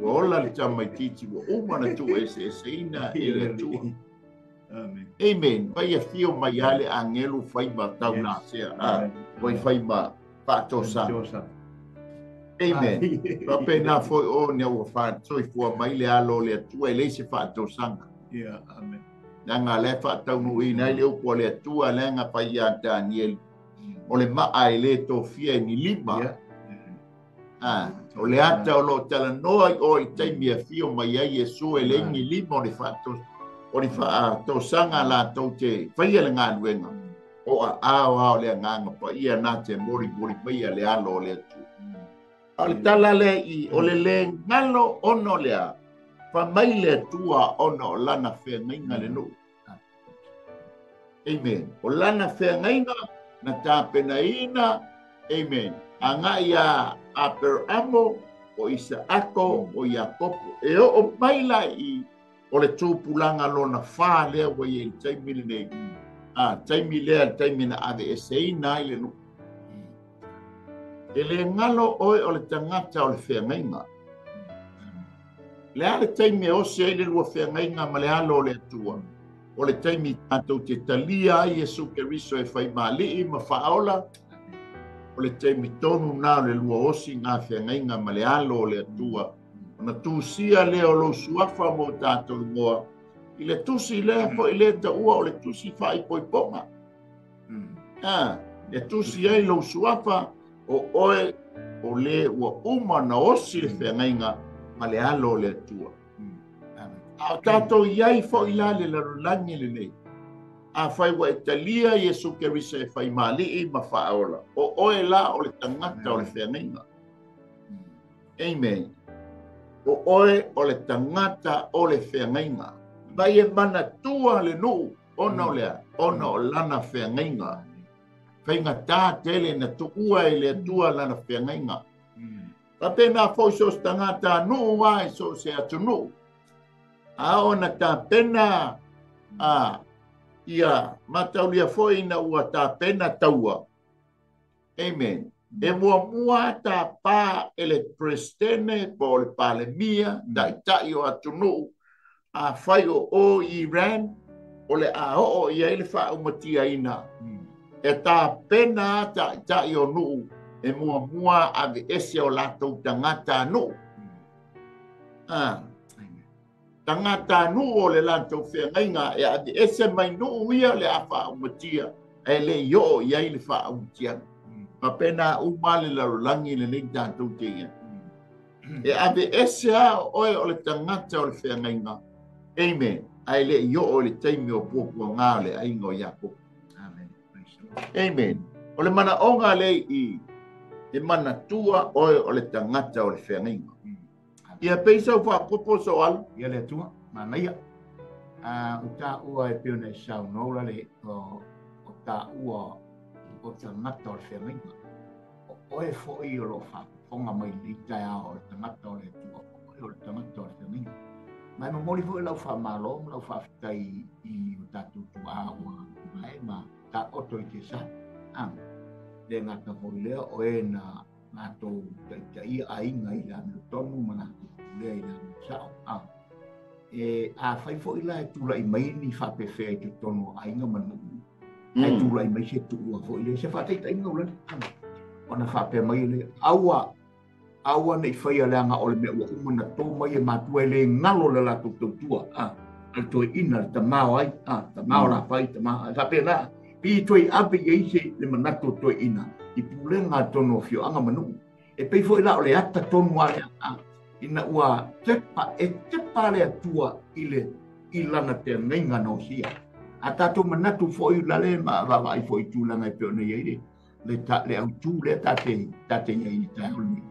ola le tama i titi o umana tu se ina e le tua amen vai a fio mai ale angelu fai ba tau na sea vai fai ba patosa amen pa pena foi o ne o fa so i fo mai le alo le tu ele se patosa amen nga le fa tau no i nei le o le tu ale nga pa ia Daniel o le ma ai le to fie ni lima o le ata o lo tala noa o i taimi a fio mai ai Yesu ele ni lima le patosa o ni fa to sanga la to te faia le ngā nuenga o a le nganga pa ia na te mori faia le alo le tu al tala le i o le ngalo ono le a fa mai le tua ono lana fe ngainga le no amen o lana fe ngainga na ta pena ina amen anga ia Abramo o Isaako o Yakobo e o mai la i o le tūpulanga lona whā lea wa i taimi le nei. Taimi lea taimi na ave e sei nai le no. E le ngalo oe o le tangata o le whengainga. Le ale taimi o se le lua whengainga ma le alo o le atua. O le taimi tātou te talia i Jesu Keriso e whai mali i ma whaola. O le taimi tonu nā le lua osi ngā whengainga ma le alo o le atua. Na tusia le o lo suafa mo tātou moa. I le tusi le po i le ta ua o le tusi whai poi ponga. Le tusi ai lo suafa o oe o le ua uma na osi le whengainga ma le alo le atua. A tātou iai fo i la le larolangi le nei. A whai wa Italia Jesu Keriso e whai mali i ma whaola. O oe la o le tangata o le whengainga. Amen. O oe o le tangata o le whengainga. Vai e mana tua le nuu, ona o lea, ona o lana whengainga. Whainga tā tele na tuua e le tua lana whengainga. Pa pena fo so tangata nuu wai so se atu nuu. A ona tā pena ia mataulia fo ina ua tā pena taua. Amen. E mua ta pa ele prestene po le palemia da itai o atunu a fai o Iran o le a o ia ele fa umatia ina e ta pena ta itai o nu e mua ave ese o lato tangata nu tangata nu o le lato whengainga e ave ese mai nu ia le a fa umatia e le yo ia ele fa umatia ma pena umale la langi le ning tātou tinga. E ave ese oe o le tangata o le whengainga. Amen. Ai le i o le taimi o pōpua ngā le aingo Iakopo. Amen. Amen. O le mana onga le i e mana tua oe o le tangata o le whengainga. Ia peisa wha popo so alu. Ia le tua, manaia. O tā ua e pio nei sau noura le o tā ua o tangata o le whengainga. Oe fo i o lo whaponga mai li tai ao o le tangata o le tua. O le tangata o le whengainga. mai mo moli fo lau fa malo lau fa tai I tatu tua wa mai ma ta oto I te sa le ngata fo le o e na to tai ai ngai la no tonu mana le ai la sa a fai fo ila tu la mai ni fa pe fe te tonu ai nga manu ai tu la mai se tu wa fo ile se fa tai ngau le ona fa pe mai le awa nei fai ale anga ole me wa umana to mai ma tu le ngalo le la tu tua to ina ta mau ai ta mau la fai ta ma fa pe na pi toi api ye se le mana to ina I pule nga tono fio anga manu e pe fo ila ole ata tonu ale ina ua tepa le tua ilana te ngenga no sia atato manatu fo ila le ma va fo tu la ngai pe ne ye le au tu le tate ye ta ni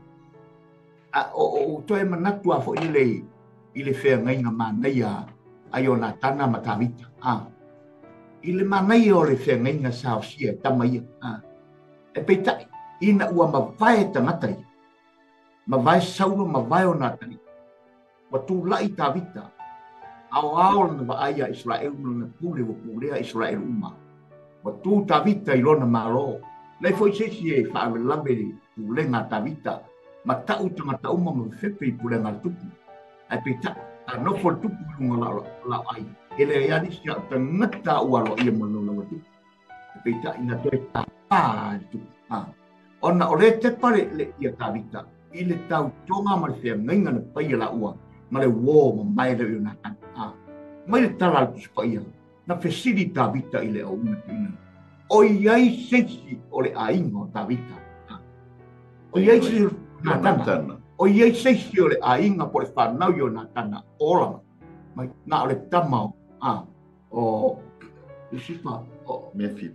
o to e manatu fo ile fe ngenga mana ya ayona tana matavita ile mana yo le fe ngenga sa sia tamai e pe ta ina ua ma vai tangata ma vai saulo ma vai ona tani wa tu lai ta vita au na va aya Israel na pule wa pule Israel uma wa tu ta vita I lona malo le foi se si fa me lambe pule na ta vita ma ta utanga uma ma fepe pule na tupu ai pita no for tupu nga la ai ele ya di sia ta ngata wa lo ia mo no tu pita ina to ta tu ona ole te pare le ia ta vita ile tau tonga ma le ngai na pai la ua ma le wo ma mai le una mai le tala spai na facilita vita ile o una tina o iai sensi o le aingo ta vita o iai sensi na tana o iai sensi o le ainga po le whanau yo na tana ola mai na o le tamau o isipa o Mefi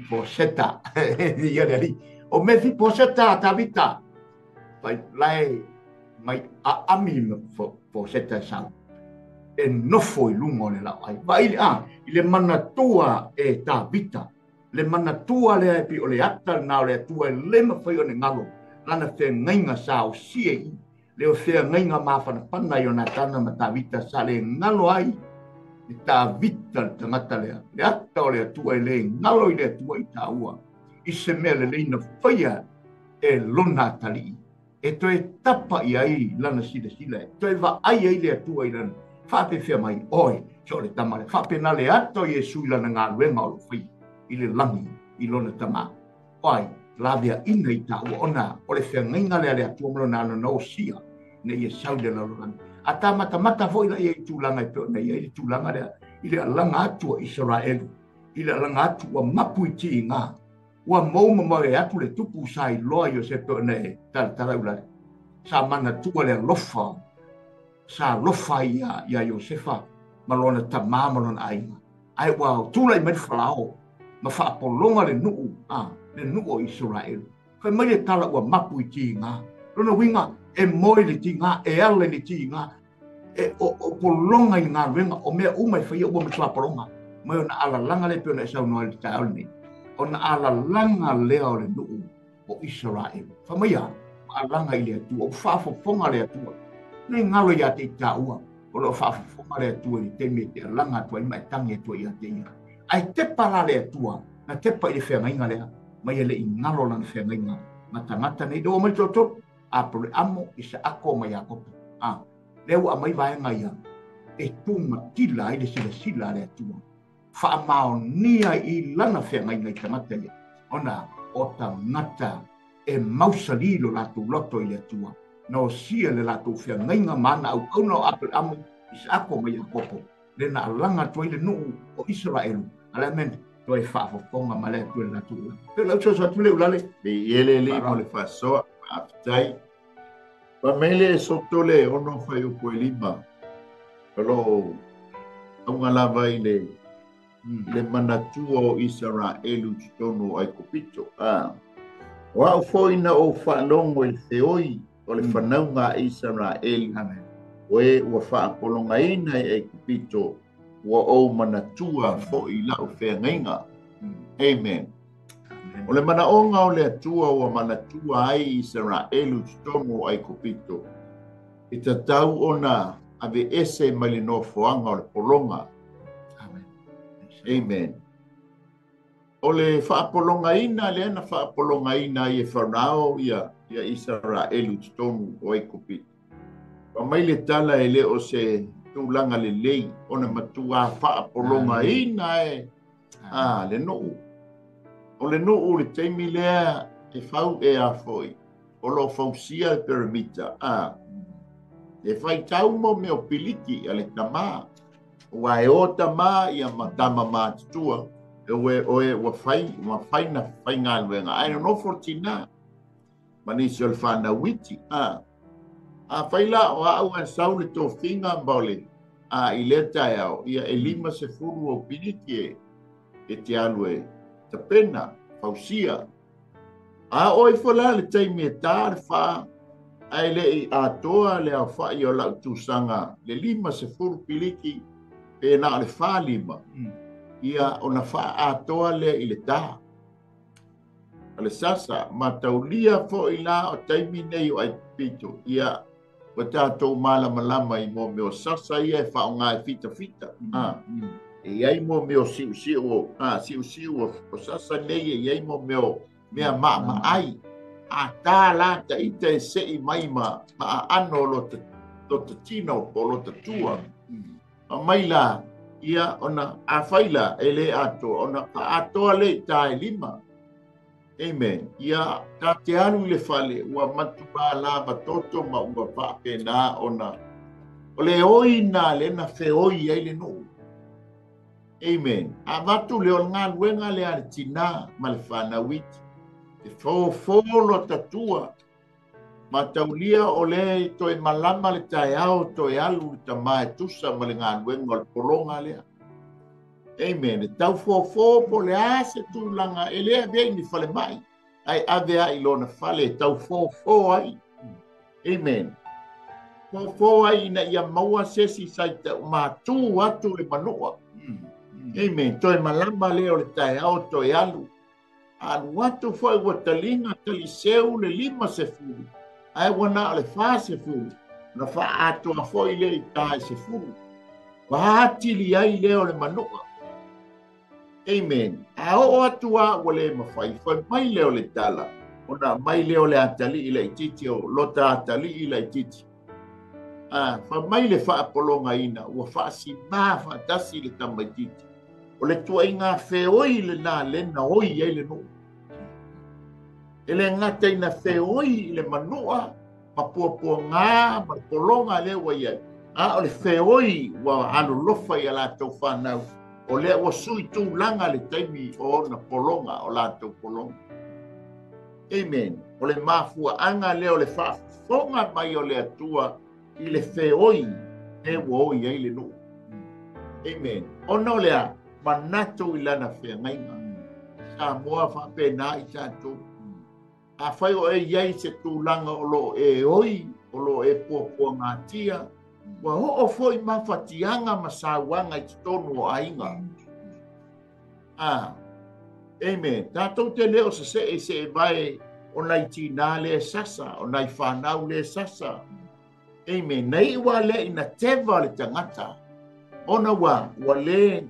Poseta ia le ali o Mefi Poseta ta vita vai lai mai ami fo seta sa e no foi lungo le la ai vai ile mana tua e ta vita le mana tua le pi o le ata na le tua le ma foi o ngalo lana fe ngainga sa o sie le o fe ngainga ma fa pana yo na tana ma ta vita sa le ngalo ai ta vita tangata le ata o le tua le ngalo le tua I ta ua I se mele le ina foi e lona tali e toi tapa I ai lana sila toi va ai ai le tua I lana fa pe fe mai oi so le tamale fa pe na le ato Yesu lana nga luenga o fi I le langi I lona tama oi la via ina I ta ona o le fe nginga le atua mo na no sia ne ye sau de la lana ata mata foi la ye tu langa pe ne ye tu langa le ile langa atua Israel ile langa atua mapuiti nga wa mo mo e atu le tupu sai loa yo se pe ne tala ula sa mana tua le lofa sa lofa ya Josefa malona tama malona ai wa tu lai me falao ma fa polonga le nu o Israel fa mai le tala wa mapu I tinga lona winga e moi le tinga e ale le tinga e o polonga I nga winga o me uma fa yo mo tla polonga mai ona ala langa le pe na sa no le taol ni ona ala langa leo le nu o Israel fa mai alanga ile tu o fa fo fonga le tu ne ngalo ya te taua o lo fa fo fonga le tu ni te me te langa tu mai tangi tu ya te ai te pala le tu na te pa ile fe mai ngale mai le ngalo lan fe mai nga mata nei do mo to a pro amo isa ako mai ako le wa mai vai ngai ya e tu ma tila ile sila le tu fa mau nia I lana fe mai ngai tamata ona o ta ngata e mausalilo la tu loto I le tua no sia le la tu fia ngainga mana au no apel amu isako mai popo le na langa tu ile nu o Israel ala men to e fa fo ponga male tu la tu pe la so tu le ulale be ele le mo le fa so aftai pa mele sotto le ono fa io poi lima lo unga lava ile le manatua o Israel tonu ai kopito wa foi na o fa longo il theoi o le whanaunga Israel we wa fa polonga ina e kupito wa o manatua fo I la o whengainga amen o le manaonga o le atua wa manatua ai Israel tonu ai kupito I ta tau ona ave ese mai le nofoanga o le polonga. Amen. O le whaapolongaina, le ana whaapolongaina i e whanau ia Israelu tonu o Ekopit. Wa mai le tala e le o se tūlanga le lei, o na matua whaapolongaina e le nuu. O le nuu le teimi lea e whau e a foi. O lo whausia e perimita. E whai tau mo me o piliki a le tamā. Wa e o tamā ia matama mātutua. E wa whai na whai ngā luenga. Ai no fortina. Manisi o le whana witi. A whai la o au an sau le tō whinga mbole. I le tai au. Ia e lima se furu o piliki e te alue. Ta pena, fausia. A oi whala le taimi e tā le wha. Ai le i atoa le au whai o lau tūsanga. Le lima se furu piliki. E na le wha lima. Ia o na wha atoa le i le tā. Ale sasa, mataulia fo i la o taimi nei o ai pito. Ia, o tātou malama i mo meo sasa ia e wha o ngā e fita. E ai mo meo siu o sasa nei e ai mo meo mea ma ai. A tā la ta ita e se i mai ma ano lo te tino o lo te tua. A mai la, ia ona a whaila e le ato, ona a atoa le tā e lima. Amen. Ia ka te anu le whale, ua matupa la matoto ma ua whape nā ona. O le oina le na whe oi ai le nuu. Amen. A watu le o ngā luenga le are tina ma le whana witi. Te wholo tatua. Ma taulia o le to e malama le tae ao to e alu le tamae tusa ma le ngā luenga o le polonga lea. Amen. E tau fō po le ase tūlanga e lea vei ni whale mai. Ai ave ai lona whale tau fō ai. Amen. Fō ai na ia maua sesi sai te mātū atu le manua. Amen. To e malama leo le tae ao to e alu. Alu atu fo e watalinga taliseu le lima se furu. Ai wana o le wha se furu. Na wha atua fo i le i tae se furu. Wahati li ai leo le manua. Amen. A o atua wale mawhai. Whai mai leo le tala. Ona mai leo le atali ila i titi o lota atali ila i titi. Whai mai le wha apolonga ina. Ua wha si maa wha tasi le tamai titi. O le tua i ngā wheoi le nā lena oi ai le nuu. E le ngata i ngā wheoi le manua. Ma pua ngā, ma polonga le wa iai. O le wheoi wa anu lofa i ala tau whanau. O lea ua sui tūlanga le taimi o na polonga o lātou polonga. Amen. O le mafua anga leo le whaafonga mai o le atua i le wheoi e woi ai le nuu. Amen. O no lea manatu i lana whengainga. Sa moa whapena i tātou. A whai o e iai se tūlanga o lo e oi, o lo e pua ngā tia. Wa ho foi mawhatianga masawanga i tonu o ainga. Amen. Tātou te leo se e vai o nai tina le sasa, o nai whanau le sasa. Amen. Nei wa le ina tewa le tangata. Ona wa le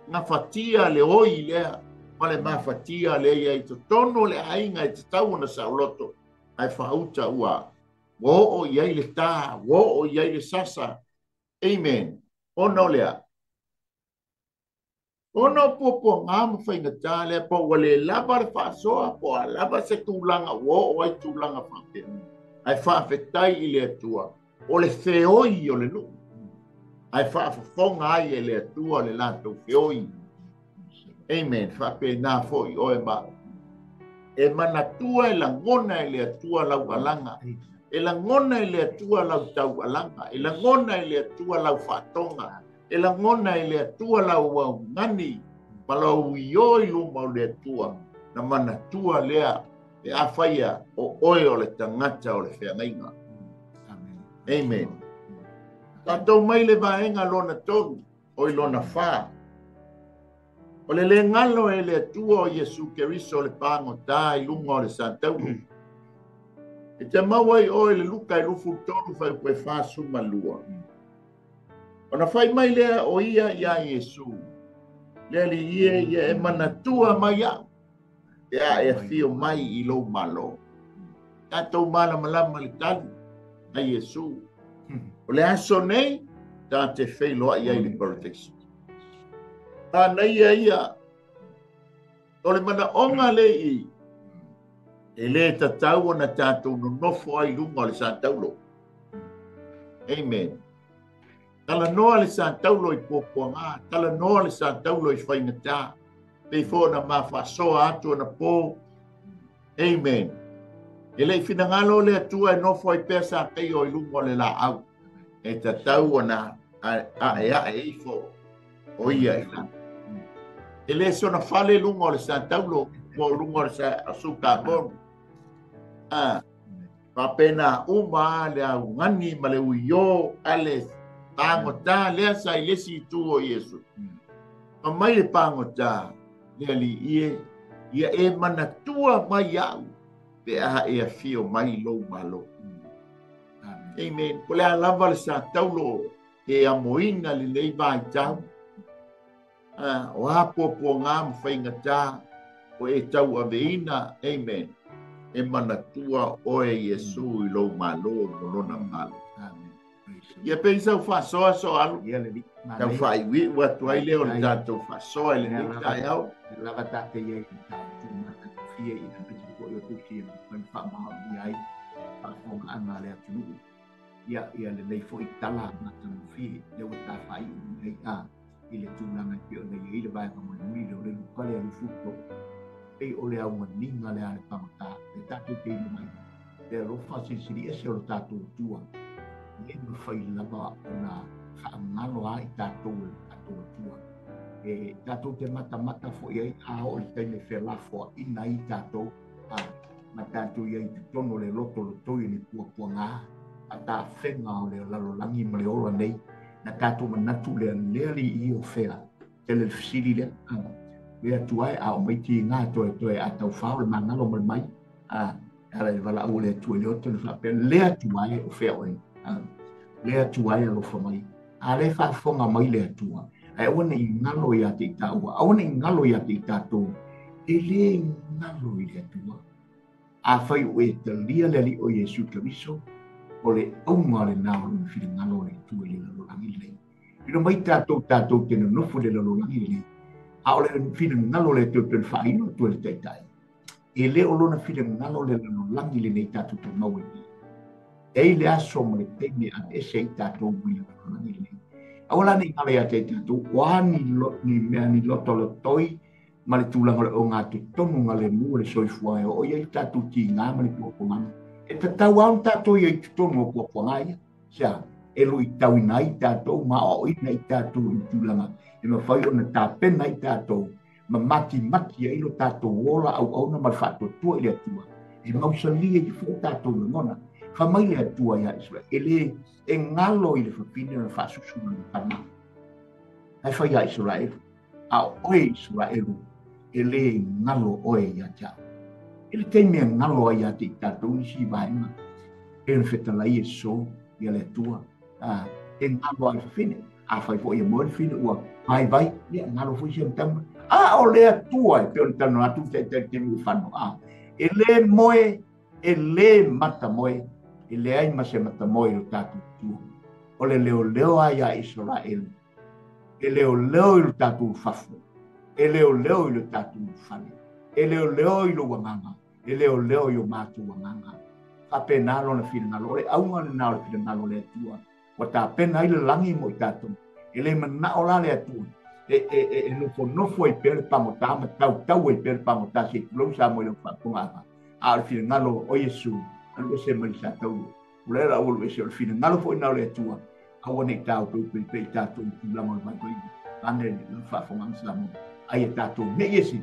ngā whatia le oi lea, ma le mawhatia le ia i to tono le ainga i te tau na sauloto. Ai whauta ua. Wo o iai le tā, wo o iai le sasa. Amen. Ono lea. Ono po ngā mawhainga tā lea, po wale lava le whaasoa, po a lava se tūlanga, wo o ai tūlanga whapea. Ai whaafetai i le atua. O le wheoi o le nuu. Ai whaafafonga ai e le atua le lātou wheoi. Amen. Whapea nā foi o e ma. E manatua e la ngona e le atua lau alanga. E la ngona e le atua lau tau alanga. E la ngona e le atua lau whatonga. E la ngona e le atua lau au ngani. Ma lau ioi luma o le atua. Na manatua lea e awhaia o oe o le tangata o le whengainga. Amen. Tātou mai le vaenga lona tonu. O i lona wha. O le ngalo e le atua o Yesu Keriso le pango tā i lunga o le santau. E te mawai o le luka e lufu tonu whai koe whāsu malua. Ona fai mai lea o ia Iesu. Lea li ia e manatua mai au. Ia e fio mai I lo malo. Tātou malama le tali a Iesu. O le aso nei, tā te whailoa ia I le protection. Tā nei ia. O le mana onga le I. E le tatau na tātou no nofo ai lunga le sātaulo. Amen. Tala noa le sātaulo I pōpuanga. Tala noa le sātaulo I whaingatā. Pei fōna mawhasoa atu na pō. Amen. E lei finangalo le atua e nofo I pēr sa kei o I lunga le la au. E tatau na a e fo. O ia I la. E le sona fale lunga le sātaulo. Mo lunga le sa asuka bonu. Papena uma le au ngani ma le uio ale pangota le sa I lesi tu o Yesu. Ma mai le pangota le li ia e manatua mai au pe a e fio mai lo malo. Amen. Ko le alava le sa taulo e amoina le lei vai tau. O hapo po ngam whaingata o e tau aveina. Amen. E manatua o e Yesu I lo malo molona malo. Ia pensa o fasoa so alu. Ia le tau fai wi wa tuai leo le tatou fasoa le ni tai au. Lava tate ia I tātou mata fia I na pesi ko yo tuki I whamahau I ai. Whafonga ana le atunu. Ia le nei fo I tala mata fia. Leo ta fai I a. I le tūlanga ki o nei I le vai kamoi mui leo le lukale a lufuto. Ei o le au maninga le ale pamata. Le tātou te ilu mai. Le rofa sisiri ese o le tātou tua. Le mawhai lava o na whaangalo a I tātou tua. E tātou te mata fo iai a o le taime whelafo ina I tātou. Ma tātou iai te tono le loto le toi le pua ngā. A tā whenga o le lalolangi ma le ola nei. Na tātou manatu le leali I o whea. Te le fisiri le. Lea tuai a o maiti ngā toe a tau whao le mangalo mai. Ala le wala au le tue leo te le whape. Lea tuai o whea oi. Lea tuai a lofa mai. A le whaafonga mai lea tua. Ai awana I ngalo I ate I tāua. Awana I ngalo I ate I tātou. E le ngalo I lea tua. A whai o e te lia le li o Yesu Kariso. O le aunga le nao le whiri ngalo le tua le lalolangi le. Ino mai tātou tēnā nofo le lalolangi le. A o le whiri ngalo le tue pēr whaino tue le teitai. E le o lona whiri ngalo le lalolangi le nei tātou te mau e ni. Ei le aso mo le teime a ese I tātou wila lalolangi le. Awala ni ngale a te tātou, wā ni mea ni loto lo toi, ma le tūlanga le o ngā te tonu ngā le mua le soifua e o iei tātou ti ngā ma le puaponga. E ta tau au tātou iei te tonu o puaponga ia. Sia, e lo I tau ina I tātou, ma o ina I tātou I tūlanga. E ma whai o na tāpena I tātou, ma mati e ilo tātou ola au na ma whātua tua I le atua. E mausa lia I fo tātou le ngona. Whamai le atua ia Israel. E le e ngalo I le whapine na whāsusuna le pana. Hai whai ia Israel. A oe Israelu. E le ngalo oe ia tia. E le teimea ngalo ia te I tātou ni si vaenga. E na whetalai e so ia le atua. E ngalo ai whapine. A whai fo ia moe le whine ua. Vai, ia ngalo fo isi am tama. O le atua e peo tano atu te mu whano. E le moe, e le mata moe. E le ai ma se mata moe lo tātou tua. O le leo ai a Israel. E leo I lo tātou whafo. E leo I lo tātou whane. E leo I lo wanganga. E leo I lo mātou wanganga. Whape nalo na whiringalo. E aunga le nao le whiringalo le atua. Wa tā pena I le langi mo I tātou. E le mana o la le atua. E nofo I pere pangota. Ma tau I pere pangota. Se kulau sa mo I lo whapunga. A le whiringalo o Yesu. Anu se marisa tau. Ulera ulu ese o fina. Ngalo fo ina le atua. Awane I tau pe tātou I lama mai koi. Ane le whafongang sa mo. Ai e tātou me yesi.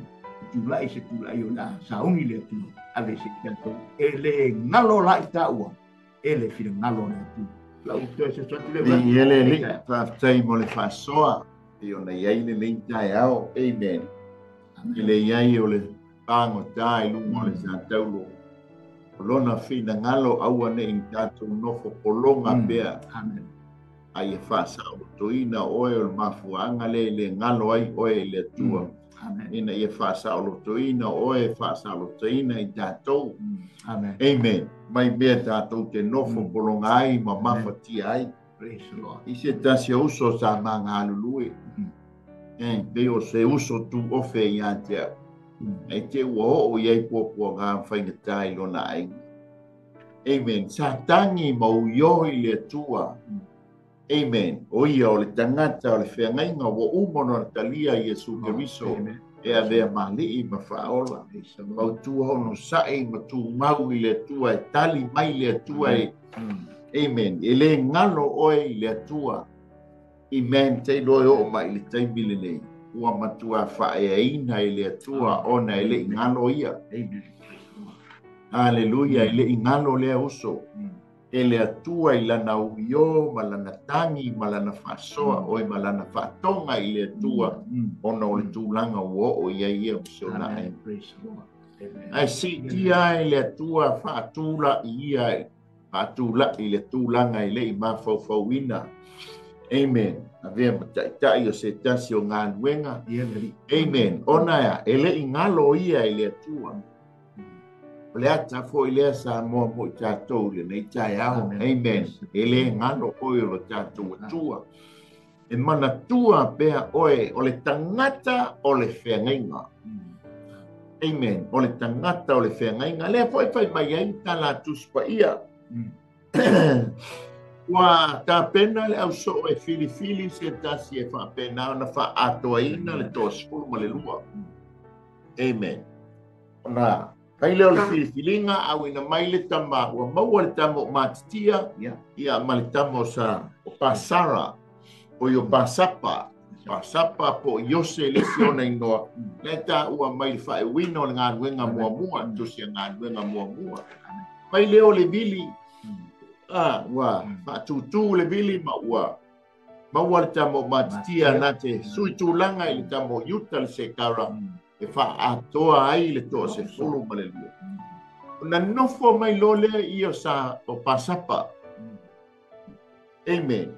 Tula I se tula I o la saungi le atua. Ale se tātou. E le ngalo la I tāua. E le fina ngalo le atua. Lau to se sotu le wani. I ele li. Whaftai mo le whasoa. I o na iai le lingtai au. Amen. I le iai o le pango tai lungo le sa taulo. Lona fina ngalo aua ne in tātou nofo polonga bea. Amen. ai fa sa to ina o e mafuanga le ngalo ai o e le tua ina ia fa sa to ina o e fa sa to ina i tatou amen mai me tatou te nofo polonga ai ma mafati ai i se tasi uso sa manga lului be o se uso tu ofe ia te ai te o ia po nga faina tai lona ai amen sa tangi mo yo i le tua amen o ia o le tangata o le whengainga wa umono talia Iesu Keriso e a vea mali i mawhaola mau tua ono sae ma tu mau i le tua e tali mai le tua e amen e le ngalo oe i le tua i men te loe o mai le taimile nei ua matua whaeaina i le tua ona e le ngalo ia Haleluya i le ngalo le uso e le atua i lana uio ma lana tangi ma lana whasoa o i ma lana whatonga i le atua ona o le tūlanga ua o ia ia msiona ai si tia i le atua whaatula i ia whaatula i le tūlanga i le i mawhauwhauina amen a vea mataitai o se tasi o ngā nuenga amen ona ia e le ngalo ia i le atua le ata fo ile sa mo mo tatou le nei tai au amen ele ngalo oi lo tatou tua e mana tua pea oe o le tangata o le whengainga amen o le tangata o le whengainga le foi fai mai ai tala tuspa ia wa ta pena le au so e fili se tasi e fa pena na fa atoina le tosfulu ma le lua amen na Kai leo le filifilinga au ina mai le tama ua maua le tama o matitia ia ma le tama o sa o pasara o yo pasapa po yose le siona inoa le ta ua mai le fae wino le ngā nuenga mua tusi a ngā nuenga mua mai leo le bili ua tutu le bili maua le tama o matitia na te sui tūlanga i le tama o yuta le se kara e fa atoa ai le to se fulu ma le lua. Na nofo mai lole i o sa o pasapa. Amen.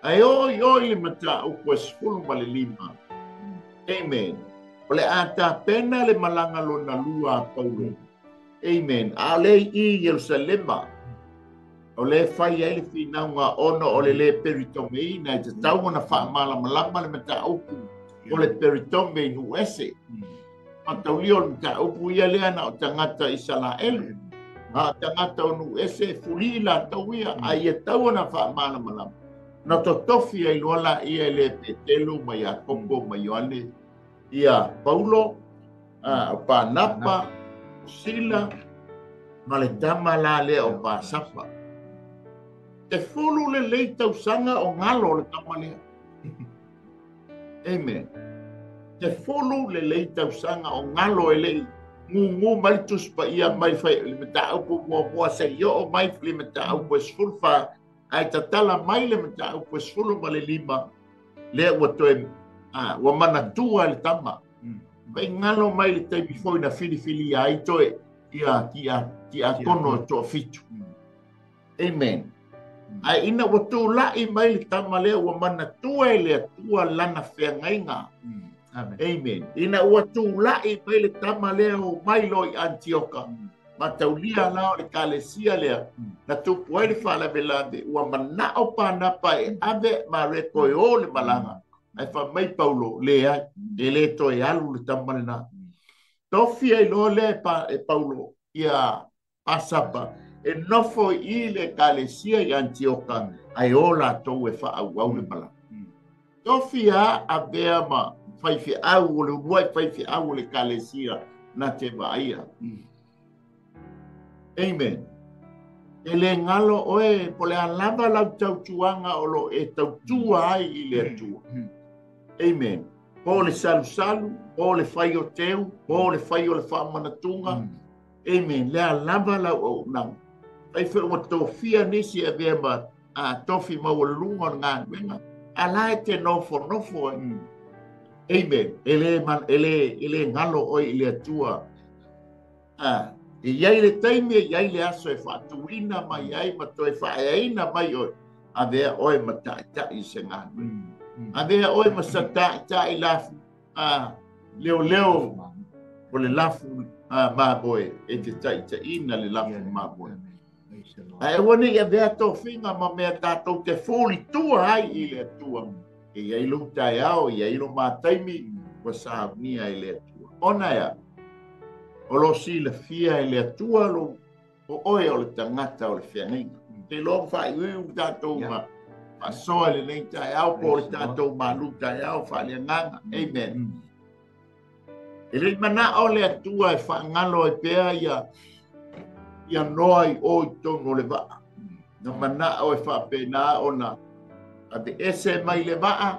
Ai oi le mata o kua se fulu ma le lima. Amen. O le ata pena le malanga lo na lua a Paulo. Amen. A le i Jerusalema. O le fai ai le finaunga ono o le peritomei na te tau na wha malama le mata upu. O le peritome i nuese. Ma taulio le mata upu ia lea na o tangata Israel. Ma tangata o nuese fulila tauia a ia tau na wha malama. Na to tofi ai loala ia le petelu ma ia kombo ma Ioane. Ia Paulo, Panapa, Sila, ma le tama la lea o Pasapa. Te fulu le leita usanga o ngalo le tama lea. Amen. Te fulu le leita usanga o ngalo e lei. Ngungu mai tuspa ia mai fai le meta upu mua se yo o mai le meta upu esfulfa. Ai tatala mai le meta upu esfulu ma le lima. Lea ua toe ua mana tua le tama. Pai ngalo mai le tai before na fili ai toe ia kono to fitu. Amen. Ai ina ua tu lai mai le tama lea ua mana tua le tua lana whengainga. Amen. Ina ua tu lai mai le tama lea o mai loi Antioka. Ma taulia lao le kalesia lea. Na tupu ai le whala belande. Ua mana o Panapa e ave ma reko e o le malanga. Ai fa mai Paulo le ai. E le to e alu le tama le na. Tofi ai lo le e Paulo. Ia Pasapa. E nofo i le kalesia i Antioka. Ai o la tau e wha au le malanga. Tofi a vea ma. Faifi au le uai faifi au le kalesia na te vaia. Amen. E le ngalo oe po le alava lau tautuanga o lo e tautua ai i le atua. Amen. Po le salu, po le fai o teu, po le fai o le whamanatunga. Amen. Le alava lau o nang. Faifi o tofia nisi e vea ma tofi maua ngā wenga. Ala e te nofo. Amen. Ele ngalo oi ele atua. E iai le taimi e iai le aso e whaatuina mai ai ma toi whaeaina mai oi. avea oe mataʻitaʻi se galu avea oe ma sataʻitaʻi lafu leo o le lafu maboe e te taʻitaʻina le lafu maboe ae ua neʻi avea tofiga ma mea tatou te folitua ai i le atua e iai lou taeao iai lo mataimi ua saunia i le atua ona ea o lo silafia i le atua lo o oe o le tagata o le feagaiga te lo faiuiu tatou ma asoa le nei taeao po le tatou malu taeao faaleagaga amen e lei manaʻo le atua e faagalo e pea ia noa i o i tonu o le va'a na manaʻo e faapena ona ade ese mai le va'a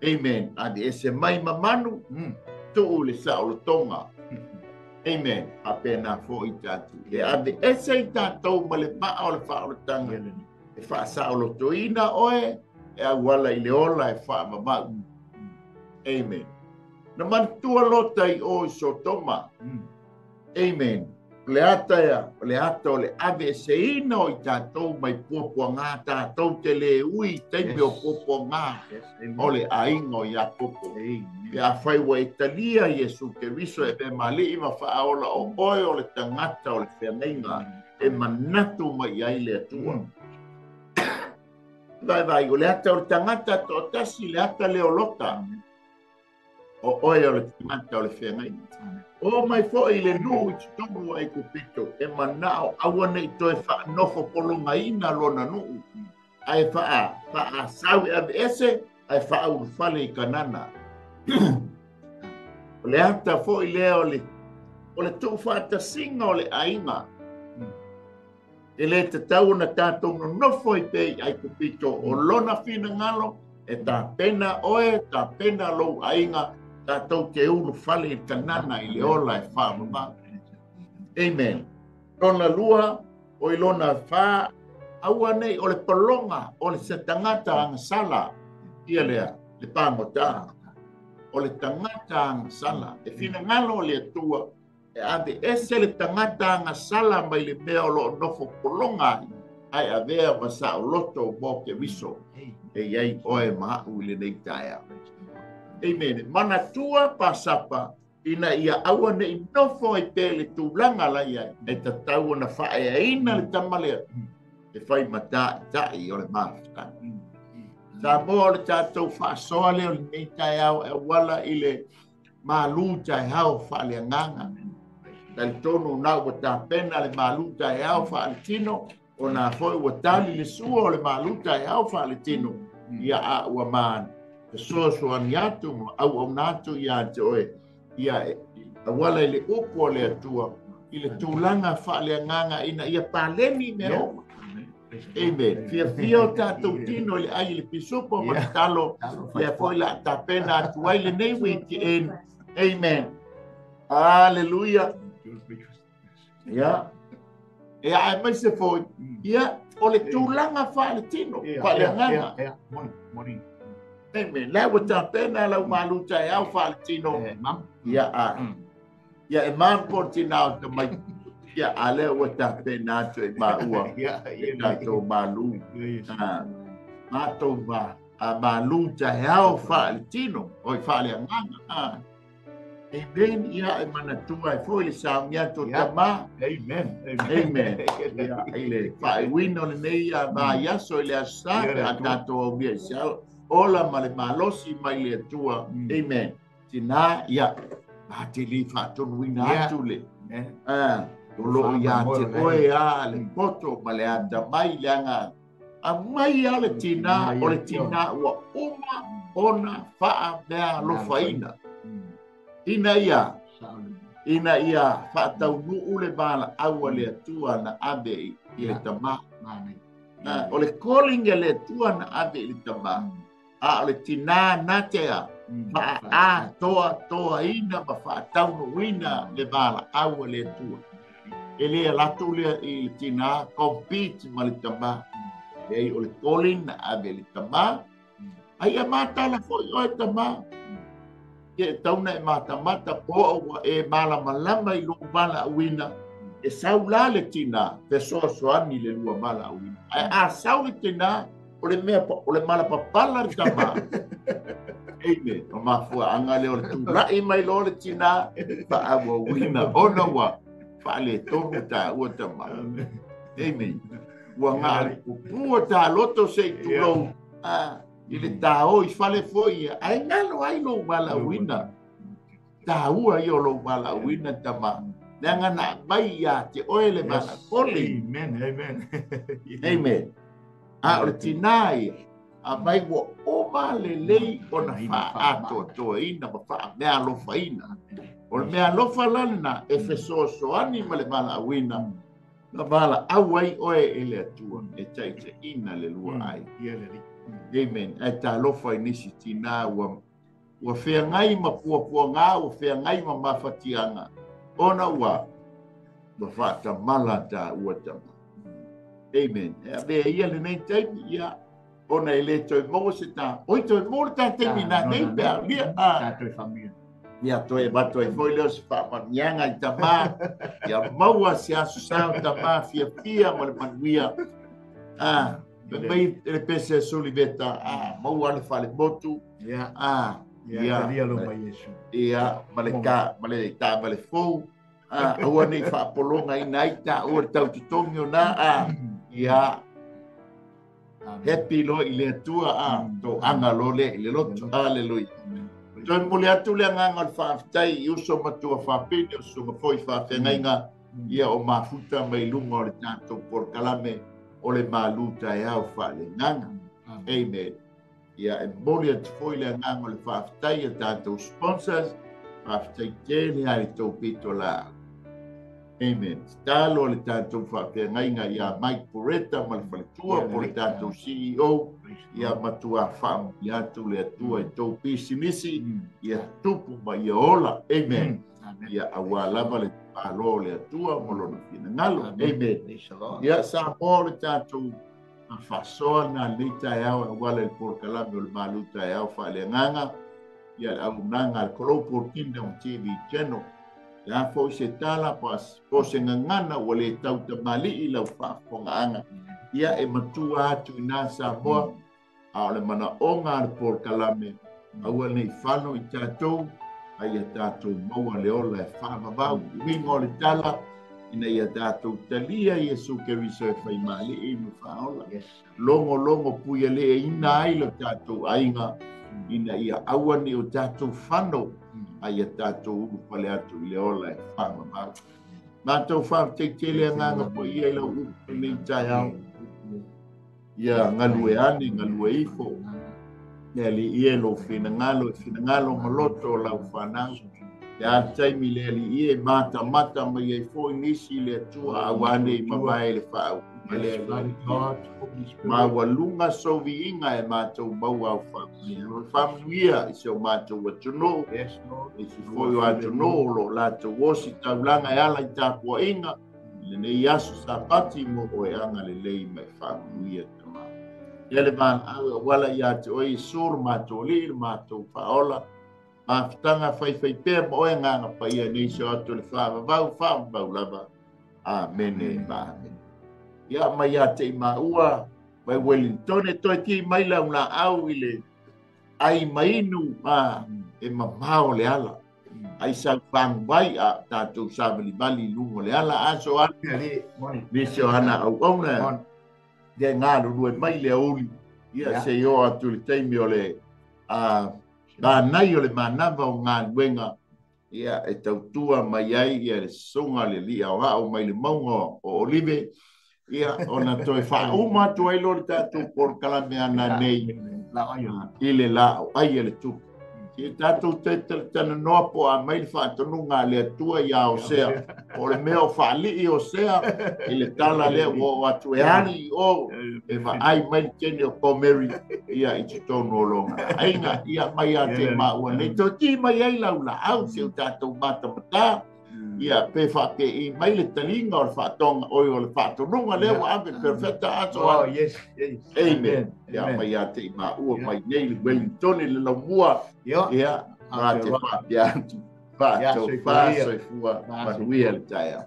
amen ade ese mai mamanu tuu le saʻolotoga amen apena foʻi tatou e ade ese i tatou ma le va'a o le fa'aolotaga e fa'asaʻolotoina oe e auala i le ola e fa'amamau amen na manatua lota i o i Sotoma amen le ata o le ave seina o i tatou mai puapuaga tatou te lē ui taimi o puapuaga o le aiga o Iakopo pe a fai ua italia Iesu Keriso e pe mali'i ma fa'aola o oe o le tagata o le feagaiga e manatu mai ai le atua vai o le ata o le tagata to'atasi le ata leolota o oe o le tagata o le feagaiga o mai fo'i le nu'u i tutono ai kupito e mana'o aua ne'i toe fa'anofo pologaina lona nu'u ae fa'asau e ave ese ae fa'aulufale i kanana o le ata fo'i lea o le tu'u fa'atasiga o le aiga e lē tatau ona tatou nonofo i pei ai kupito o lona finagalo e tapena oe tapena lou aiga tatou te ulu fale i kanana i le ola e whaamama. Amen. Lona lua o i lona wha aua nei o le palonga o le se tangata anga sala ia lea le pāngota. O le tangata anga sala. E fina ngalo o le atua e ade ese le tangata anga sala mai le mea o lo nofo palonga ai avea masa o loto o moke viso. E iai oe maha ui le nei taia. Amen. Mana tua pasapa ina ia aua ne inofo i pele tūlanga la ia e tatau na whae aina le tamalea e whai mata tai o le mafta. Sa moa le tātou whaasoa leo le nei tai au e wala i le malu tai hao whaale nganga. Tali tonu nau wa tā pena le malu tai hao whaale tino o nā whoi wa tali le sua o le malu tai hao whaale tino ia a ua maan. Te soa ni atu au natu ia te oe ia awala i le upo le atua i le tūlanga whaale nganga ina ia pāleni me o. Amen. Fia o tātou tino le ai le pisopo matalo le foi la tapena atu ai le nei wiki en. Amen. Hallelujah. Ia. E ai mai se foi. Ia o le tūlanga whaale tino. Whaale nganga. Mori. Amen. La wata pena la maluta e au faltino. Ya a. Ya e man portina to mai. Ya ale wata pena to e ma ua. Ya to malu. Ma to ba a maluta e au faltino. Oi fale nganga. Amen. Ya e manatua e foi le sa mia to tama. Amen. Amen. Ya ile fa wino le nei a ba ya so le asa a to bia sel. Ola male malosi mai le tua. Amen. Tina ia ati li fatun wina atule. Tolo ia te oe a le poto male ata mai leanga. A mai ale tina o le tina ua uma ona faa mea lo faina. Ina ia fatau nuu le bala aua le atua na abe i le tama. O le calling e le atua na abe i le tama. A le tina natea a toa ina ma fa tau wina le bala au le tua ele la tu le tina compete ma le tama e o le colin a le tama ai mata la foi o tama e tau na mata po e mala malama i lu bala wina e saula le tina pe so ani le lu bala wina a sau le tina o le mala papala tama. Amen. O mafua anga le o le tūlai mai lo le tina fa awa wina ona wa fa le tonu ta ua tama. Amen. Ua ngā pua ta loto se tūlou i le tāo i fale foi ai ngalo ai lo wala wina. Ta ua i o lo wala wina tama. Nanga na mai ya te oele mana kole. Amen. Amen. Amen. A o le tinai a mai wo o ma le lei o na fa ato to ina ma fa me alo fa ina. O me alo fa lana e fe so ani ma le mala wina. Na bala awai oe ele atua e tai te ina le lua ai. Amen. E ta lo fa inisi tina wa fea ngai ma pua ngā, wa fea ngai ma mawhatianga. Ona wa whata mala ta ua tama. Amen. E bea ia le nei taimi ia, ona ele toi mo se ta, oi toi mo le ta taimi na nei bea, lia Ta toi familia. Ia toi bato e foi leo se whaapanianga i tama, ia maua se asu sao tama, fia ma le manuia. Mai le pese suli beta, maua le fale motu. Ia lo mai Yesu. Ia maleka male ta male fou aua nei whaapolonga i nai ta ua tau tutongi o na ia happy lo i le atua to anga lo le le lotu aleluia. Toi mole atu le nganga le whaafitai i uso matua whaapene uso mafoi whaafengainga ia o mafuta mai lunga o le tātou porkalame o le maluta e au whaale nganga. Amen. Ia e mole atu foi le nganga le whaafitai a tātou sponsors whaafitai tēne ai tau pito la. Amen. Talo le tātou whaafengainga ia Mike Poreta ma le whaletua po le tātou CEO ia matua whaamu i atu le atua e tau pisinisi ia tupu ma ia ola. Amen. Ia awa lava le palo le atua molona fina ngalo. Amen. Ia sa mo le tātou whasoa na leita e au wale le porkalame o le maluta e au whaale nganga ia au nanga le Kolopor Kingdom TV channel. Ia fo se tala pas po se ngangana wale tau tamali i lau whaafonga anga. Ia e matua atu i nā Samoa a le mana onga le porkalame aua nei whano i tātou ai a tātou maua le ola e whaamavau wingo le tala ina ia tātou talia Iesu Keriso e whaimali i mu whaola. Longo puia le ina ai lo tātou ainga ina ia awani o tātou whano ai a tātou uru pale atu i le ola e whaamavau. Mātou whaamteitele a nganga po ia i lau upu nei tai au. Ia ngalue ane, ngalue ifo. Ia li ie lo finangalo maloto lau whanau. Ia taimi le li ie mata mai e fo inisi le atua awane i mawai le whau. Ma walunga sovi inga e mātou mau au whamu. Whamuia i seo mātou atuno. I si foi o atuno lo lātou wosi taulanga e ala i tāpua inga. Le nei asu sapati mo o e anga le lei mai whamuia. Ia le mana wala ia te oi sur mātou lir, mātou whaola. Mawhitanga whai pēr mo e nganga pa ia nei so atu le whaamavau lava. Amene, amen. Ia mai a te maua, mai Wellington e toi ki mai lau na au i le ai mainu e mamao le ala. Ai sa whangwai a tātou sāwali bali lungo le ala. Aso ana, nisio ana au na. Dia ngā rurue mai le auli. Ia se o atu le teimi o le nai o le manava o ngā luenga. Ia e tautua mai ai ia le songa le lia o hao mai le maunga o olive. Ia ona toi wha uma tu ai lori tātou por kalame ana nei. I le lao ai le tupu. Ki tātou te tana noa po a mai le whaatonunga le atua i a Osea. O le mea o whaali i Osea. I le tala le o atu e ani o. E wa ai mai kene o Pomeri. Ia i tutono o longa. Ainga ia mai a te maua. Nei to ti mai ai lau la au se o tātou mata. Ia pe whake i mai le talinga o le whaatonga oi o le whaatonunga le o ave perfecta ato. Oh, yes. Amen. Ia mai a te maua mai nei le Wellington le laumua. Ia, ma te whapia atu. Wha soifua, manuia le taia.